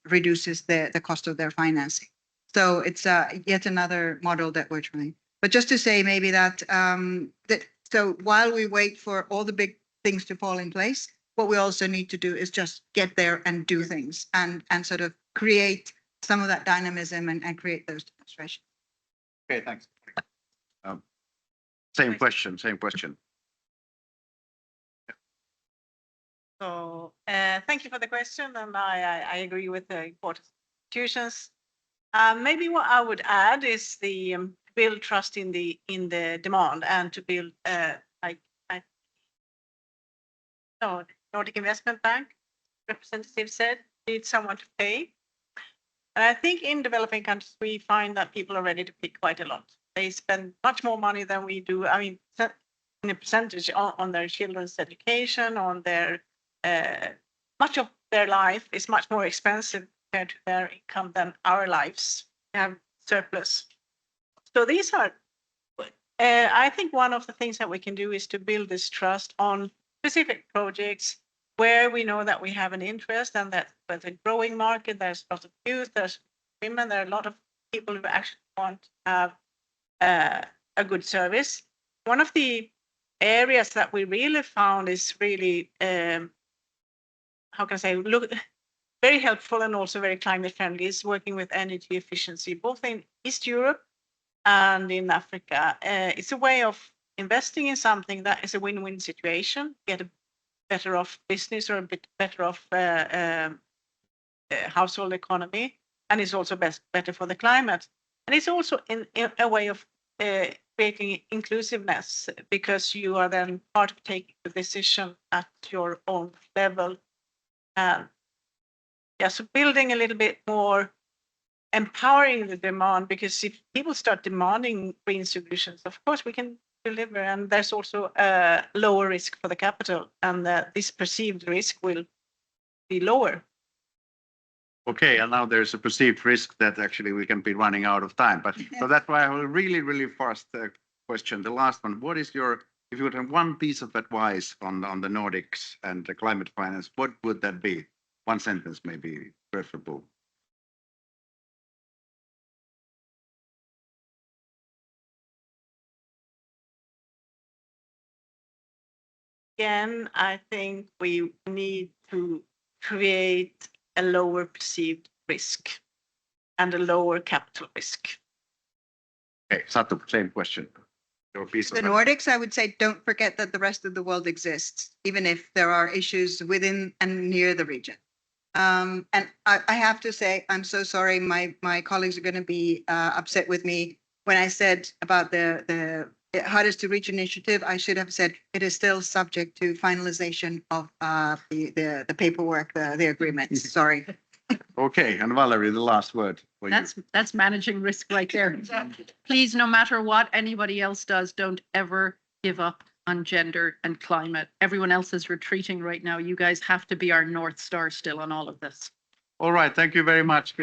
reduces the cost of their financing. So it's yet another model that we're trying. But just to say maybe that, so while we wait for all the big things to fall in place, what we also need to do is just get there and do things and sort of create some of that dynamism and create those demonstrations. Okay, thanks. Same question. So thank you for the question, and I agree with the importance of institutions. Maybe what I would add is the build trust in the demand and to build Nordic Investment Bank representative said, need someone to pay. And I think in developing countries, we find that people are ready to pay quite a lot. They spend much more money than we do. I mean, in a percentage on their children's education, on their much of their life is much more expensive compared to their income than our lives. We have surplus. So these are, I think one of the things that we can do is to build this trust on specific projects where we know that we have an interest and that there's a growing market, there's lots of youth, there's women, there are a lot of people who actually want to have a good service. One of the areas that we really found is really, how can I say, look, very helpful and also very climate friendly is working with energy efficiency, both in East Europe and in Africa. It's a way of investing in something that is a win-win situation, get a better off business or a bit better off household economy, and it's also better for the climate. And it's also in a way of creating inclusiveness, because you are then part of taking the decision at your own level. And yeah, so building a little bit more, empowering the demand, because if people start demanding green solutions, of course we can deliver, and there's also a lower risk for the capital, and this perceived risk will be lower. Okay, and now there's a perceived risk that actually we can be running out of time. But so that's why I have a really fast question. The last one, what is your, if you would have one piece of advice on the Nordics and the climate finance, what would that be? One sentence may be preferable. Again, I think we need to create a lower perceived risk and a lower capital risk. Okay, Satu, same question. Your piece The of Nordics, I would say, don't forget that the rest of the world exists, even if there are issues within and near the region. And I have to say, I'm so sorry, my colleagues are going to be upset with me. When I said about the hardest to reach initiative, I should have said it is still subject to finalization of the paperwork, the agreements. Sorry. Okay, and Valerie, the last word for you. That's managing risk right there. Please, no matter what anybody else does, don't ever give up on gender and climate. Everyone else is retreating right now. You guys have to be our North Star still on all of this. All right, thank you very much.